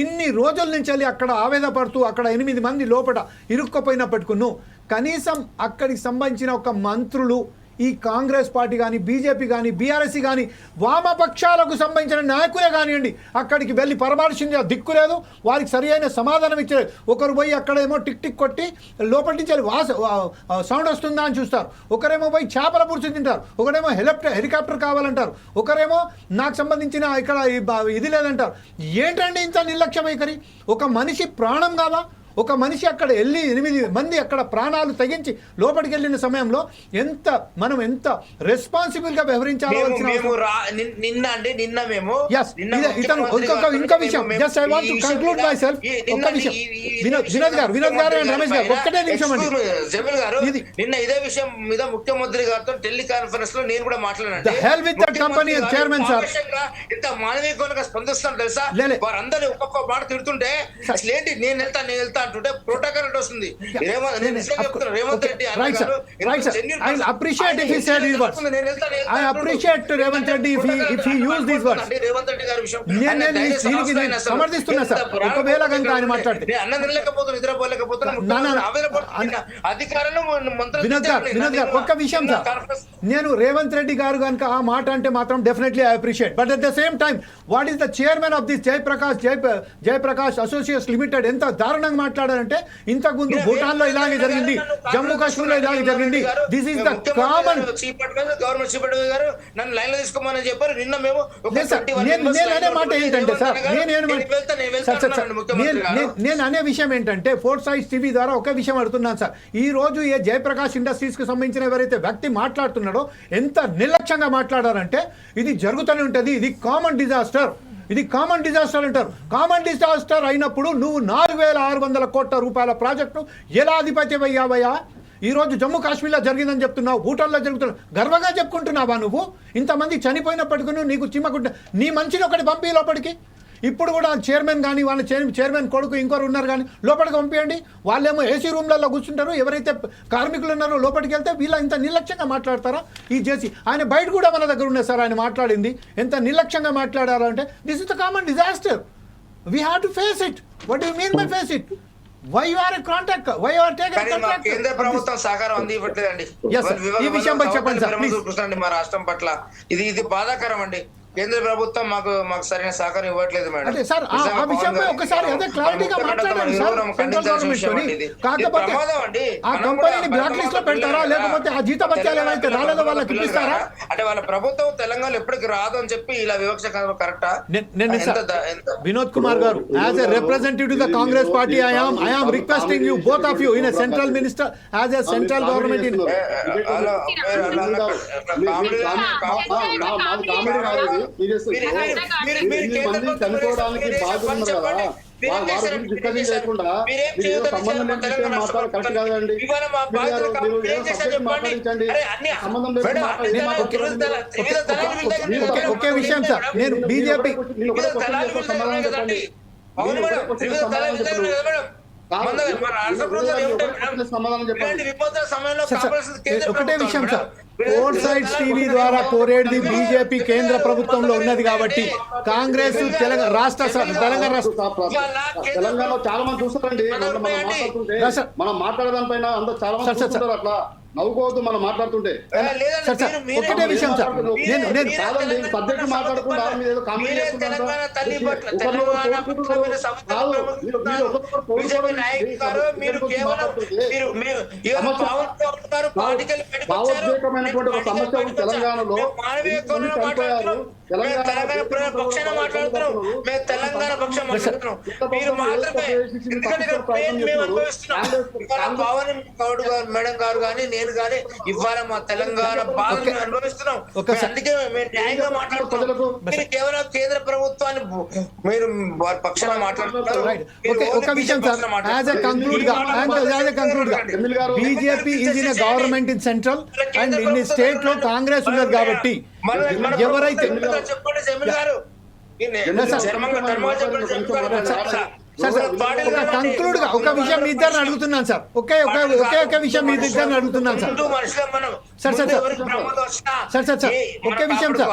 ఇన్ని రోజుల నుంచి వెళ్ళి అక్కడ ఆవేదన పడుతూ అక్కడ 8 మంది లోపల ఇరుక్కుపోయినప్పటికీ కనీసం అక్కడికి సంబంధించిన ఒక మంత్రులు, ఈ కాంగ్రెస్ పార్టీ కానీ, బీజేపీ కానీ, బీఆర్ఎస్ కానీ, వామపక్షాలకు సంబంధించిన నాయకులే కానివ్వండి అక్కడికి వెళ్ళి పరామర్శించే దిక్కు లేదు, వారికి సరి అయిన సమాధానం ఇచ్చలేదు. ఒకరు పోయి అక్కడేమో టిక్ టిక్ కొట్టి లోపల నుంచి సౌండ్ వస్తుందా అని చూస్తారు, ఒకరేమో పోయి చేపల పురుషు తింటారు, ఒకరేమో హెలికాప్టర్ కావాలంటారు, ఒకరేమో నాకు సంబంధించిన ఇక్కడ ఇది లేదంటారు. ఏంటండి ఇంత నిర్లక్ష్య వైఖరి? ఒక మనిషి ప్రాణం కాదా? ఒక మనిషి అక్కడ వెళ్ళి 8 మంది అక్కడ ప్రాణాలు తెగించి లోపలికి వెళ్ళిన సమయంలో మనం ఎంత రెస్పాన్సిబుల్ గా వ్యవహరించాలో. ఇంకో విషయం, just I want to conclude my self. ఒక్క విషయం వినోద్ గారు అండ్ రమేష్ గారు ఒక్కటే నిమిషం అండి. జమీల్ గారు నిన్న ఇదే విషయం మీద ముఖ్యమంత్రి గారితో టెలికాన్ఫరెన్స్ లో నేను కూడా మాట్లాడాను. ఇంత మానవీయంగా స్పందిస్తాను తెలుసా, వారందరూ ఒక్కొక్క మాట తిడుతుంటే అసలు ఏంటి నేను వెళ్తా అంటుంటే ప్రోటోకాల్ వస్తుంది. రేవంత్ రెడ్డి సమర్థిస్తున్నా సార్. ఒకవేళ కనుక ఆయన మాట్లాడితే వినోద్ గారు ఒక్క విషయం సార్, నేను రేవంత్ రెడ్డి గారు కనుక ఆ మాట అంటే మాత్రం definitely I appreciate, but at the same time what is the chairman of this Jayaprakash associates limited ఎంత దారుణంగా మాట్లాడారంటే, ఇంతకుముందు భూటాన్ లో ఇలాగే జరిగింది, జమ్మూ కాశ్మీర్ లో ఇలాగే జరిగింది. This is the common. Government గారు నన్ను లైన్ లో తీసుకోమని చెప్పారు. నిన్న మేము నేను అనే మాట ఏంటంటే సార్, నేను అనే విషయం ఏంటంటే ఫోర్ సైడ్స్ టీవీ ద్వారా ఒక విషయం అడుగుతున్నాను సార్. ఈ రోజు ఏ జయప్రకాష్ ఇండస్ట్రీస్ కి సంబంధించిన ఎవరైతే వ్యక్తి మాట్లాడుతున్నాడో ఎంత నిర్లక్ష్యంగా మాట్లాడారంటే, ఇది జరుగుతూనే ఉంటుంది, ఇది కామన్ డిజాస్టర్ అంటారు. కామన్ డిజాస్టర్ అయినప్పుడు నువ్వు 4600 కోట్ల రూపాయల ప్రాజెక్టును ఎలా అధిపత్యం అయ్యావయ్యా? ఈరోజు జమ్మూ కాశ్మీర్లో జరిగిందని చెప్తున్నావు, భూటాన్లో జరుగుతున్నావు, గర్వంగా చెప్పుకుంటున్నావా నువ్వు? ఇంతమంది చనిపోయినప్పటికీ నీకు చిమ్మకుంటా నీ మంచిని ఒకటి పంపి లోపలికి. ఇప్పుడు కూడా చైర్మన్ కానీ వాళ్ళ చైర్మన్ కొడుకు ఇంకొకరు ఉన్నారు కానీ లోపలికి పంపించండి. వాళ్ళేమో ఏసీ రూమ్లలో కూర్చుంటారు, ఎవరైతే కార్మికులు ఉన్నారో లోపలికి వెళ్తే వీళ్ళ ఇంత నిర్లక్ష్యంగా మాట్లాడతారా? ఈ జేసీ ఆయన బయట కూడా మన దగ్గర ఉన్నాయి సార్, ఆయన మాట్లాడింది ఎంత నిర్లక్ష్యంగా మాట్లాడారంటే, this is the common disaster, we have to face it. What you mean by face it? Why you are a contract? Why you are taking a contract? కేంద్ర ప్రభుత్వం సహకారం అందివ్వట్లేదండి. ఈ విషయంపై చెప్పండి సార్ ప్లీజ్. మా రాష్ట్రం పట్ల ఇది బాధాకరం అండి. కేంద్ర ప్రభుత్వం మాకు సరైన సహకారం ఇవ్వట్లేదు మేడం. అంటే సార్ ఆ విషయంపై ఒకసారి అదే క్లారిటీగా మాట్లాడండి సార్. సెంట్రల్ గవర్నమెంట్ తోని కాకపోతే ఆ కంపెనీని బ్లాక్ లిస్ట్ లో పెడతారా, లేకపోతే ఆ జీతభత్యాలు ఏవైతే రాలేదో వాళ్ళకి ఇప్పిస్తారా? అంటే వాళ్ళ ప్రభుత్వం తెలంగాణ ఎప్పటికి రాదు అని చెప్పి ఇలా వివక్ష కరెక్టా? వినోద్ కుమార్ గారు, as a representative the Congress party, I am requesting you, both of you, in a central minister, as a central government in చనిపోవడానికి బాధ్యత ఉన్నారు కదా, వారి గురించి డిస్కషన్ చేయకుండా సంబంధం లేని మాట్లాడాలి కరెక్ట్ కాదండి. మాట్లాడించండి, సంబంధం ఒకే విషయం సార్. నేను బీజేపీ మన రాష్ట్ర ప్రభుత్వం ఏముంటాయి మేడం? సమాధానం చెప్పండి. ఇలాంటి విపత్తుల సమయంలో సార్, కావాల్సింది కేంద్ర ఒకటే ప్రభుత్వం విషయం sir, madam. Four sides TV ద్వారా కోరేది బీజేపీ కేంద్ర ప్రభుత్వంలో ఉన్నది కాబట్టి కాంగ్రెస్ తెలంగాణ రాష్ట్ర తెలంగాణలో చాలా మంది చూస్తారండి. మనం మాట్లాడదాని పైన అందరూ చాలా మంది చూస్తారు. అట్లా నవ్వుకోవద్దు మనం మాట్లాడుతుంటే. ఒకటే విషయం సార్, నేను సబ్జెక్ట్ మాట్లాడకుండా మీరు ఏదో కామెంట్ చేస్తున్నారు. భావోద్వేగమైనటువంటి ఒక సమస్య ఉంది తెలంగాణలో. చనిపోయారు. మేడం గారు కానీ నేను కానీ ఇవాళ మా తెలంగాణ బాధను అనుభవిస్తున్నాం. అందుకే మేము న్యాయంగా మాట్లాడుతున్నాం. మీరు కేవలం కేంద్ర ప్రభుత్వాన్ని మీరు వారి పక్షాన మాట్లాడుతున్నారు. ఒక విషయం సార్, యాజ్ ఎ కంక్లూడ్ గా BJP is in government in central and in state లో కాంగ్రెస్ ఉన్నది కాబట్టి ఎవరైతే చెప్పండి జమీల్ గారు కంక్లూడ్ గా ఒక విషయం మీ ఇద్దరిని అడుగుతున్నాను సార్. ఒకే విషయం మీ ఇద్దరిని అడుగుతున్నాను సార్. ఒకే విషయం సార్,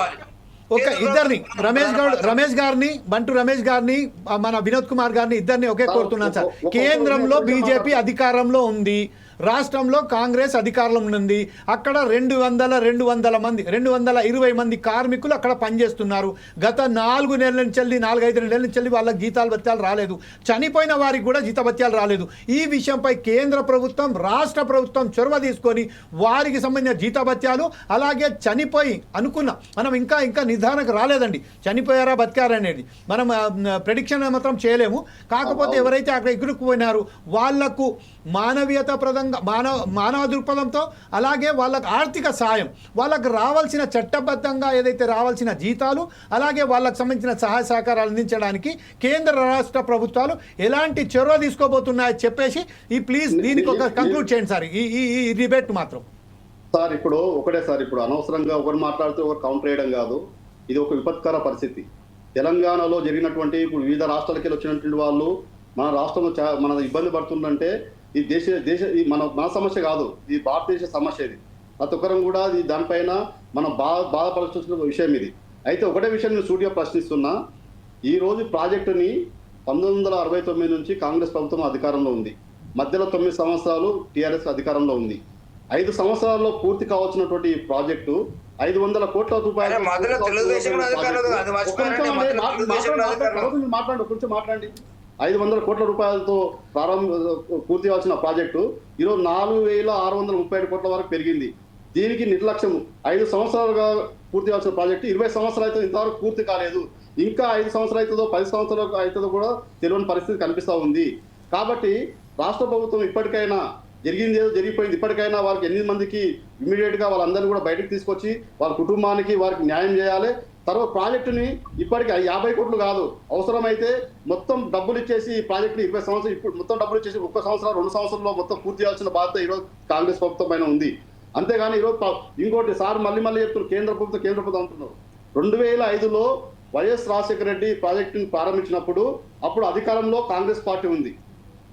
ఒక ఇద్దరిని రమేష్ గారిని బంటు రమేష్ గారిని మన వినోద్ కుమార్ గారిని ఇద్దరిని ఒకే కోరుతున్నాను సార్. కేంద్రంలో బీజేపీ అధికారంలో ఉంది, రాష్ట్రంలో కాంగ్రెస్ అధికారంలో ఉంది. అక్కడ 220 మంది కార్మికులు అక్కడ పనిచేస్తున్నారు. గత 4 నెలల నుంచి 4-5 నెలల నుంచి వాళ్ళకి జీతాలు రాలేదు. చనిపోయిన వారికి కూడా జీతభత్యాలు రాలేదు. ఈ విషయంపై కేంద్ర ప్రభుత్వం రాష్ట్ర ప్రభుత్వం చొరవ తీసుకొని వారికి సంబంధించిన జీతభత్యాలు అలాగే చనిపోయి మనం ఇంకా నిర్ధారణకు రాలేదండి, చనిపోయారా బతికారా అనేది మనం ప్రెడిక్షన్ మాత్రం చేయలేము. కాకపోతే ఎవరైతే అక్కడ ఎగురుకుపోయినారు వాళ్లకు మానవీయత మానవ దృక్పథంతో అలాగే వాళ్ళకు ఆర్థిక సాయం, వాళ్ళకు రావాల్సిన చట్టబద్ధంగా ఏదైతే రావాల్సిన జీతాలు అలాగే వాళ్ళకు సంబంధించిన సహాయ సహకారాలు అందించడానికి కేంద్ర రాష్ట్ర ప్రభుత్వాలు ఎలాంటి చొరవ తీసుకోబోతున్నాయో చెప్పేసి ప్లీజ్ దీనికి ఒక కంక్లూడ్ చేయండి సార్ ఈ డిబేట్ మాత్రం. సార్ ఇప్పుడు ఒకటే సార్, ఇప్పుడు అనవసరంగా ఒకరు మాట్లాడుతూ ఒకరు కౌంటర్ వేయడం కాదు. ఇది ఒక విపత్కర పరిస్థితి. తెలంగాణలో జరిగినటువంటి ఇప్పుడు వివిధ రాష్ట్రాలకి వచ్చినటువంటి వాళ్ళు మన రాష్ట్రంలో మన ఇబ్బంది పడుతుందంటే ఈ దేశ మన సమస్య కాదు, ఇది భారతదేశ సమస్య. ఇది ప్రతి ఒక్కరం కూడా దానిపైన మనం బాధపడాల్సిన విషయం ఇది. అయితే ఒకటే విషయం నేను సూటిగా ప్రశ్నిస్తున్నా. ఈ రోజు ప్రాజెక్టుని 1969 నుంచి కాంగ్రెస్ ప్రభుత్వం అధికారంలో ఉంది. మధ్యలో 9 సంవత్సరాలు టీఆర్ఎస్ అధికారంలో ఉంది. 5 సంవత్సరాల్లో పూర్తి కావాల్సినటువంటి ఈ ప్రాజెక్టు 500 కోట్ల రూపాయలు మాట్లాడండి. 500 కోట్ల రూపాయలతో పూర్తి కావాల్సిన ప్రాజెక్టు ఈరోజు 4637 కోట్ల వరకు పెరిగింది. దీనికి నిర్లక్ష్యం. 5 సంవత్సరాలుగా పూర్తి కావాల్సిన ప్రాజెక్టు 20 సంవత్సరాలు అయితే ఇంతవరకు పూర్తి కాలేదు. ఇంకా 5 సంవత్సరాలు అవుతుందో 10 సంవత్సరాలు అవుతుందో కూడా తెలియని పరిస్థితి కనిపిస్తూ ఉంది. కాబట్టి రాష్ట్ర ప్రభుత్వం ఇప్పటికైనా జరిగింది ఏదో జరిగిపోయింది, ఇప్పటికైనా వారికి 8 మందికి ఇమీడియట్గా వాళ్ళందరినీ కూడా బయటకు తీసుకొచ్చి వాళ్ళ కుటుంబానికి వారికి న్యాయం చేయాలి. తర్వాత ప్రాజెక్టుని ఇప్పటికి 50 కోట్లు కాదు, అవసరమైతే మొత్తం డబ్బులు ఇచ్చేసి ఈ ప్రాజెక్టుని 20 సంవత్సరాలు ఇప్పుడు మొత్తం డబ్బులు ఇచ్చేసి 1 సంవత్సరం 2 సంవత్సరంలో మొత్తం పూర్తి చేయాల్సిన బాధ్యత ఈరోజు కాంగ్రెస్ ప్రభుత్వం పైన ఉంది. అంతేగాని ఈరోజు ఇంకోటి సార్ మళ్ళీ చెప్తున్నారు కేంద్ర ప్రభుత్వం అంటున్నారు. 2005లో వైఎస్ రాజశేఖర రెడ్డి ప్రాజెక్టుని ప్రారంభించినప్పుడు అప్పుడు అధికారంలో కాంగ్రెస్ పార్టీ ఉంది.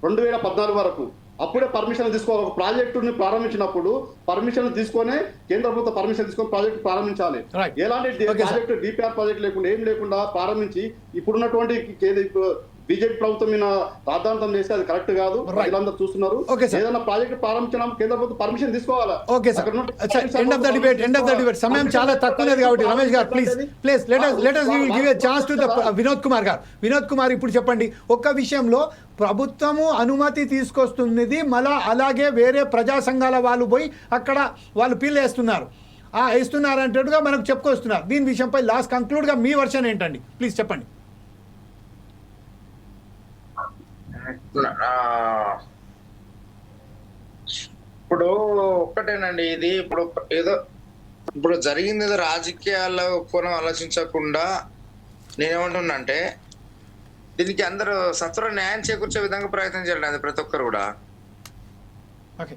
2014 వరకు అప్పుడే పర్మిషన్ తీసుకోవాలి. ఒక ప్రాజెక్టుని ప్రారంభించినప్పుడు పర్మిషన్ తీసుకొని కేంద్ర ప్రభుత్వం పర్మిషన్ తీసుకొని ప్రాజెక్టు ప్రారంభించాలి. ఎలాంటి ప్రాజెక్టు డిపిఆర్ ప్రాజెక్ట్ లేకుండా ఏం లేకుండా ప్రారంభించి ఇప్పుడున్నటువంటి బీజేపీ ప్రభుత్వం మీద రాద్ధాంతం చేస్తే అది కరెక్ట్ కాదు. ప్రజలందరూ చూస్తున్నారు. ఏదైనా ప్రాజెక్ట్ ప్రారంభించడం కేంద్ర ప్రభుత్వం పర్మిషన్ తీసుకోవాలి. ఎండ్ ఆఫ్ ద డిబేట్ సమయం చాలా తక్కువ కాబట్టి రమేష్ గారు please let us give a chance to the Vinod Kumar ఇప్పుడు చెప్పండి. ఒక్క విషయంలో ప్రభుత్వము అనుమతి తీసుకొస్తున్నది మళ్ళా అలాగే వేరే ప్రజా సంఘాల వాళ్ళు పోయి అక్కడ వాళ్ళు పిల్లు వేస్తున్నారు అంటేట్టుగా మనకు చెప్పుకొస్తున్నారు. దీని విషయంపై లాస్ట్ కంక్లూడ్గా మీ వర్షన్ ఏంటండి ప్లీజ్ చెప్పండి. ఇప్పుడు ఒక్కటేనండి, ఇది ఇప్పుడు జరిగింది ఏదో రాజకీయాల్లో కోణం ఆలోచించకుండా నేనేమంటున్నా అంటే దీనికి అందరూ సత్వర న్యాయం చేకూర్చే విధంగా ప్రయత్నం చేయాలి. అది ప్రతి ఒక్కరు కూడా. ఓకే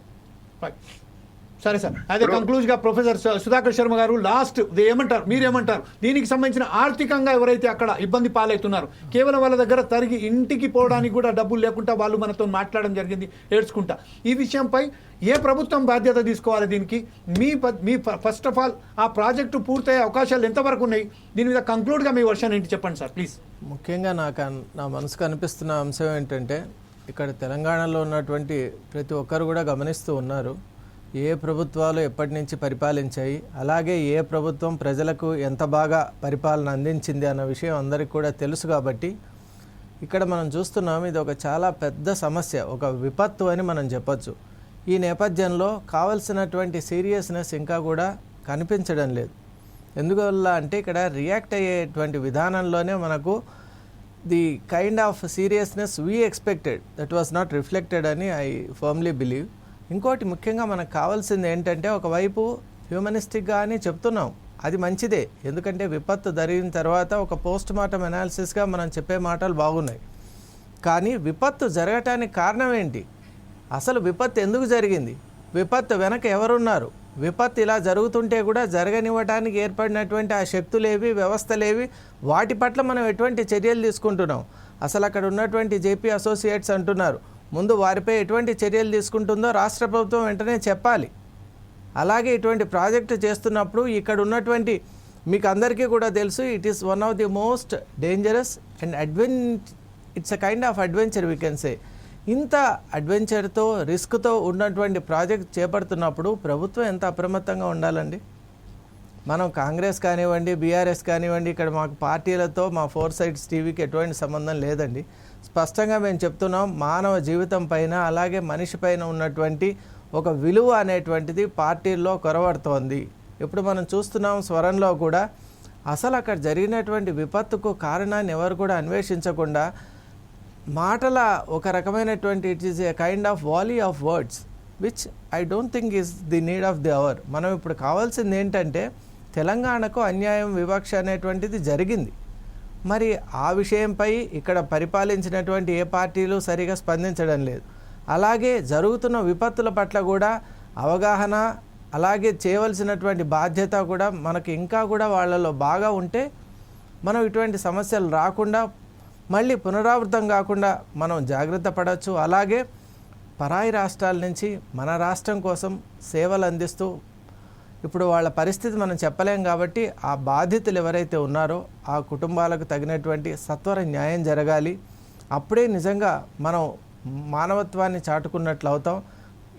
సరే సార్, అదే కంక్లూజ్గా ప్రొఫెసర్ సుధాకర్ శర్మ గారు లాస్ట్ ఏమంటారు, మీరేమంటారు దీనికి సంబంధించిన ఆర్థికంగా ఎవరైతే అక్కడ ఇబ్బంది పాలవుతున్నారో, కేవలం వాళ్ళ దగ్గర తరిగి ఇంటికి పోవడానికి కూడా డబ్బులు లేకుండా వాళ్ళు మనతో మాట్లాడడం జరిగింది ఏడ్చుకుంటా. ఈ విషయంపై ఏ ప్రభుత్వం బాధ్యత తీసుకోవాలి దీనికి? మీ ఫస్ట్ ఆఫ్ ఆల్ ఆ ప్రాజెక్టు పూర్తయ్యే అవకాశాలు ఎంతవరకు ఉన్నాయి? దీని మీద కంక్లూడ్గా మీ వర్షన్ ఏంటి చెప్పండి సార్ ప్లీజ్. ముఖ్యంగా నా మనసుకు అనిపిస్తున్న అంశం ఏంటంటే, ఇక్కడ తెలంగాణలో ఉన్నటువంటి ప్రతి ఒక్కరు కూడా గమనిస్తూ ఉన్నారు ఏ ప్రభుత్వాలు ఎప్పటి నుంచి పరిపాలించాయి, అలాగే ఏ ప్రభుత్వం ప్రజలకు ఎంత బాగా పరిపాలన అందించింది అన్న విషయం అందరికీ కూడా తెలుసు. కాబట్టి ఇక్కడ మనం చూస్తున్నాం ఇది ఒక చాలా పెద్ద సమస్య, ఒక విపత్తు అని మనం చెప్పొచ్చు. ఈ నేపథ్యంలో కావలసినటువంటి సీరియస్నెస్ ఇంకా కూడా కనిపించడం లేదు. ఎందువల్ల అంటే ఇక్కడ రియాక్ట్ అయ్యేటువంటి విధానంలోనే మనకు the kind of seriousness we expected that was not reflected అని ఐ ఫర్మ్లీ బిలీవ్. ఇంకోటి ముఖ్యంగా మనకు కావాల్సింది ఏంటంటే, ఒకవైపు హ్యూమనిస్టిక్గా అని చెప్తున్నాం, అది మంచిదే. ఎందుకంటే విపత్తు జరిగిన తర్వాత ఒక పోస్ట్ మార్టం అనాలిసిస్గా మనం చెప్పే మాటలు బాగున్నాయి. కానీ విపత్తు జరగటానికి కారణం ఏంటి? అసలు విపత్తు ఎందుకు జరిగింది? విపత్తు వెనక ఎవరున్నారు? విపత్తు ఇలా జరుగుతుంటే కూడా జరగనివ్వడానికి ఏర్పడినటువంటి ఆ శక్తులేవి, వ్యవస్థలేవి, వాటి పట్ల మనం ఎటువంటి చర్యలు తీసుకుంటున్నాం? అసలు అక్కడ ఉన్నటువంటి జేపీ అసోసియేట్స్ అంటున్నారు, ముందు వారిపై ఎటువంటి చర్యలు తీసుకుంటుందో రాష్ట్ర ప్రభుత్వం వెంటనే చెప్పాలి. అలాగే ఇటువంటి ప్రాజెక్టు చేస్తున్నప్పుడు ఇక్కడ ఉన్నటువంటి మీకు అందరికీ కూడా తెలుసు, it is one of the most dangerous and it's a kind of adventure we can say. ఇంత అడ్వెంచర్తో రిస్క్తో ఉన్నటువంటి ప్రాజెక్ట్ చేపడుతున్నప్పుడు ప్రభుత్వం ఎంత అప్రమత్తంగా ఉండాలండి? మనం కాంగ్రెస్ కానివ్వండి, బీఆర్ఎస్ కానివ్వండి, ఇక్కడ మాకు పార్టీలతో మా 4 Sides టీవీకి ఎటువంటి సంబంధం లేదండి. స్పష్టంగా మేము చెప్తున్నాం, మానవ జీవితం పైన అలాగే మనిషి పైన ఉన్నటువంటి ఒక విలువ అనేటువంటిది పార్టీల్లో కొరవడుతోంది. ఇప్పుడు మనం చూస్తున్నాం స్వరంలో కూడా అసలు అక్కడ జరిగినటువంటి విపత్తుకు కారణాన్ని ఎవరు కూడా అన్వేషించకుండా మాటల ఒక రకమైనటువంటి it is a kind of volley of words which I don't think is the need of the hour. మనం ఇప్పుడు కావాల్సింది ఏంటంటే, తెలంగాణకు అన్యాయం, వివక్ష అనేటువంటిది జరిగింది. మరి ఆ విషయంపై ఇక్కడ పరిపాలించినటువంటి ఏ పార్టీలు సరిగా స్పందించడం లేదు. అలాగే జరుగుతున్న విపత్తుల పట్ల కూడా అవగాహన, అలాగే చేయవలసినటువంటి బాధ్యత కూడా మనకి ఇంకా కూడా వాళ్ళలో బాగా ఉంటే మనం ఇటువంటి సమస్యలు రాకుండా, మళ్ళీ పునరావృతం కాకుండా మనం జాగ్రత్త పడవచ్చు. అలాగే పరాయి రాష్ట్రాల నుంచి మన రాష్ట్రం కోసం సేవలు అందిస్తూ, ఇప్పుడు వాళ్ళ పరిస్థితి మనం చెప్పలేం కాబట్టి ఆ బాధితులు ఎవరైతే ఉన్నారో ఆ కుటుంబాలకు తగినటువంటి సత్వర న్యాయం జరగాలి. అప్పుడే నిజంగా మనం మానవత్వాన్ని చాటుకున్నట్లు అవుతాం.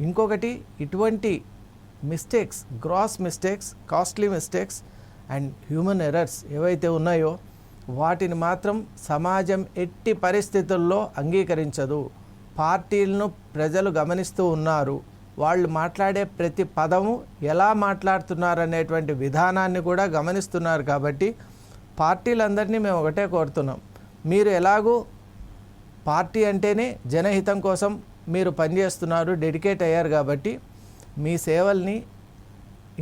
ఇంకొకటి, ఇటువంటి mistakes, gross mistakes, costly mistakes and human errors ఏవైతే ఉన్నాయో వాటిని మాత్రం సమాజం ఎట్టి పరిస్థితుల్లో అంగీకరించదు. పార్టీలను ప్రజలు గమనిస్తూ ఉన్నారు. వాళ్ళు మాట్లాడే ప్రతి పదము ఎలా మాట్లాడుతున్నారనేటువంటి విధానాన్ని కూడా గమనిస్తున్నారు. కాబట్టి పార్టీలందరినీ మేము ఒకటే కోరుతున్నాం, మీరు ఎలాగూ పార్టీ అంటేనే జనహితం కోసం మీరు పనిచేస్తున్నారు, డెడికేట్ అయ్యారు. కాబట్టి మీ సేవల్ని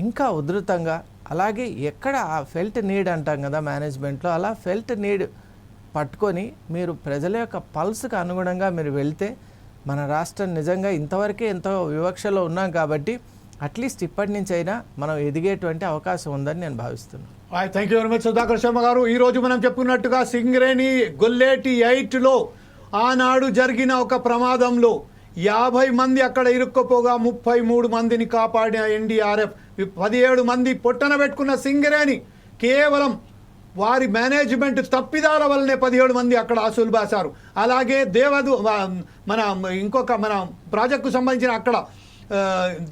ఇంకా ఉధృతంగా, అలాగే ఎక్కడ ఆ ఫెల్ట్ నీడ్ అంటాం కదా మేనేజ్మెంట్లో, అలా ఫెల్ట్ నీడ్ పట్టుకొని మీరు ప్రజల యొక్క పల్స్కి అనుగుణంగా మీరు వెళ్తే మన రాష్ట్రం నిజంగా ఇంతవరకే ఎంతో వివక్షలో ఉన్నాం కాబట్టి అట్లీస్ట్ ఇప్పటి నుంచి అయినా మనం ఎదిగేటువంటి అవకాశం ఉందని నేను భావిస్తున్నాను. Thank you very much Sudhakar Sharma గారు. ఈరోజు మనం చెప్పుకున్నట్టుగా సింగరేణి గొల్లేటి 8లో ఆనాడు జరిగిన ఒక ప్రమాదంలో 50 మంది అక్కడ ఇరుక్కుపోగా 33 మందిని కాపాడిన ఎన్డీఆర్ఎఫ్, 17 మంది పొట్టన పెట్టుకున్న సింగరేణి కేవలం వారి మేనేజ్మెంట్ తప్పిదాల వల్లనే 17 మంది అక్కడ ఆసులు బాసారు. అలాగే మన ప్రాజెక్టుకు సంబంధించిన అక్కడ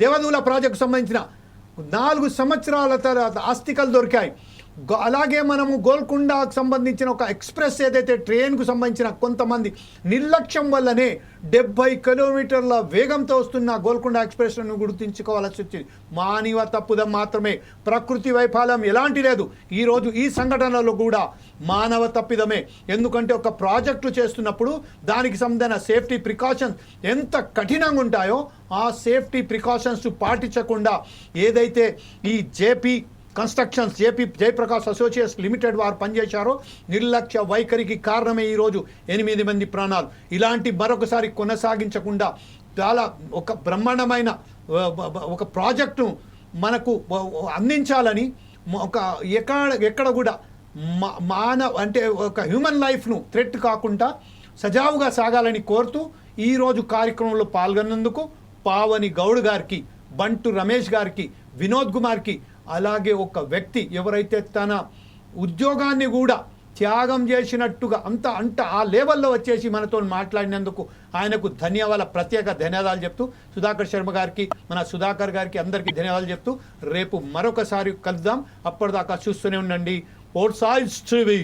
దేవదూల ప్రాజెక్టు సంబంధించిన 4 సంవత్సరాల తర్వాత ఆస్తికలు దొరికాయి. అలాగే మనము గోల్కొండకు సంబంధించిన ఒక ఎక్స్ప్రెస్ ఏదైతే ట్రైన్కు సంబంధించిన కొంతమంది నిర్లక్ష్యం వల్లనే 70 కిలోమీటర్ల వేగంతో వస్తున్న గోల్కొండ ఎక్స్ప్రెస్ను గుర్తుంచుకోవాల్సి వచ్చింది. మానవ తప్పుదం మాత్రమే, ప్రకృతి వైఫల్యం ఎలాంటి లేదు. ఈరోజు ఈ సంఘటనలో కూడా మానవ తప్పిదమే. ఎందుకంటే ఒక ప్రాజెక్టు చేస్తున్నప్పుడు దానికి సంబంధించిన సేఫ్టీ ప్రికాషన్స్ ఎంత కఠినంగా ఉంటాయో ఆ సేఫ్టీ ప్రికాషన్స్ పాటించకుండా ఏదైతే ఈ JP constructions JP Jayaprakash associates limited వారు పనిచేశారో నిర్లక్ష్య వైఖరికి కారణమే ఈరోజు 8 మంది ప్రాణాలు. ఇలాంటి మరొకసారి కొనసాగించకుండా చాలా ఒక బ్రహ్మాండమైన ఒక ప్రాజెక్టును మనకు అందించాలని ఒక ఎక్కడ కూడా అంటే ఒక హ్యూమన్ లైఫ్ను థ్రెట్ కాకుండా సజావుగా సాగాలని కోరుతూ ఈరోజు కార్యక్రమంలో పాల్గొన్నందుకు పావని గౌడ్ గారికి, బంటు రమేష్ గారికి, వినోద్ కుమార్కి, అలాగే ఒక వ్యక్తి ఎవరైతే తన ఉద్యోగాన్ని కూడా త్యాగం చేసినట్టుగా అంత ఆ లెవెల్లో వచ్చేసి మనతో మాట్లాడినందుకు ఆయనకు ప్రత్యేక ధన్యవాదాలు చెప్తూ సుధాకర్ శర్మ గారికి, మన సుధాకర్ గారికి అందరికీ ధన్యవాదాలు చెప్తూ రేపు మరొకసారి కలుద్దాం. అప్పటిదాకా చూస్తూనే ఉండండి ఫోర్ సైడ్స్ టీవీ.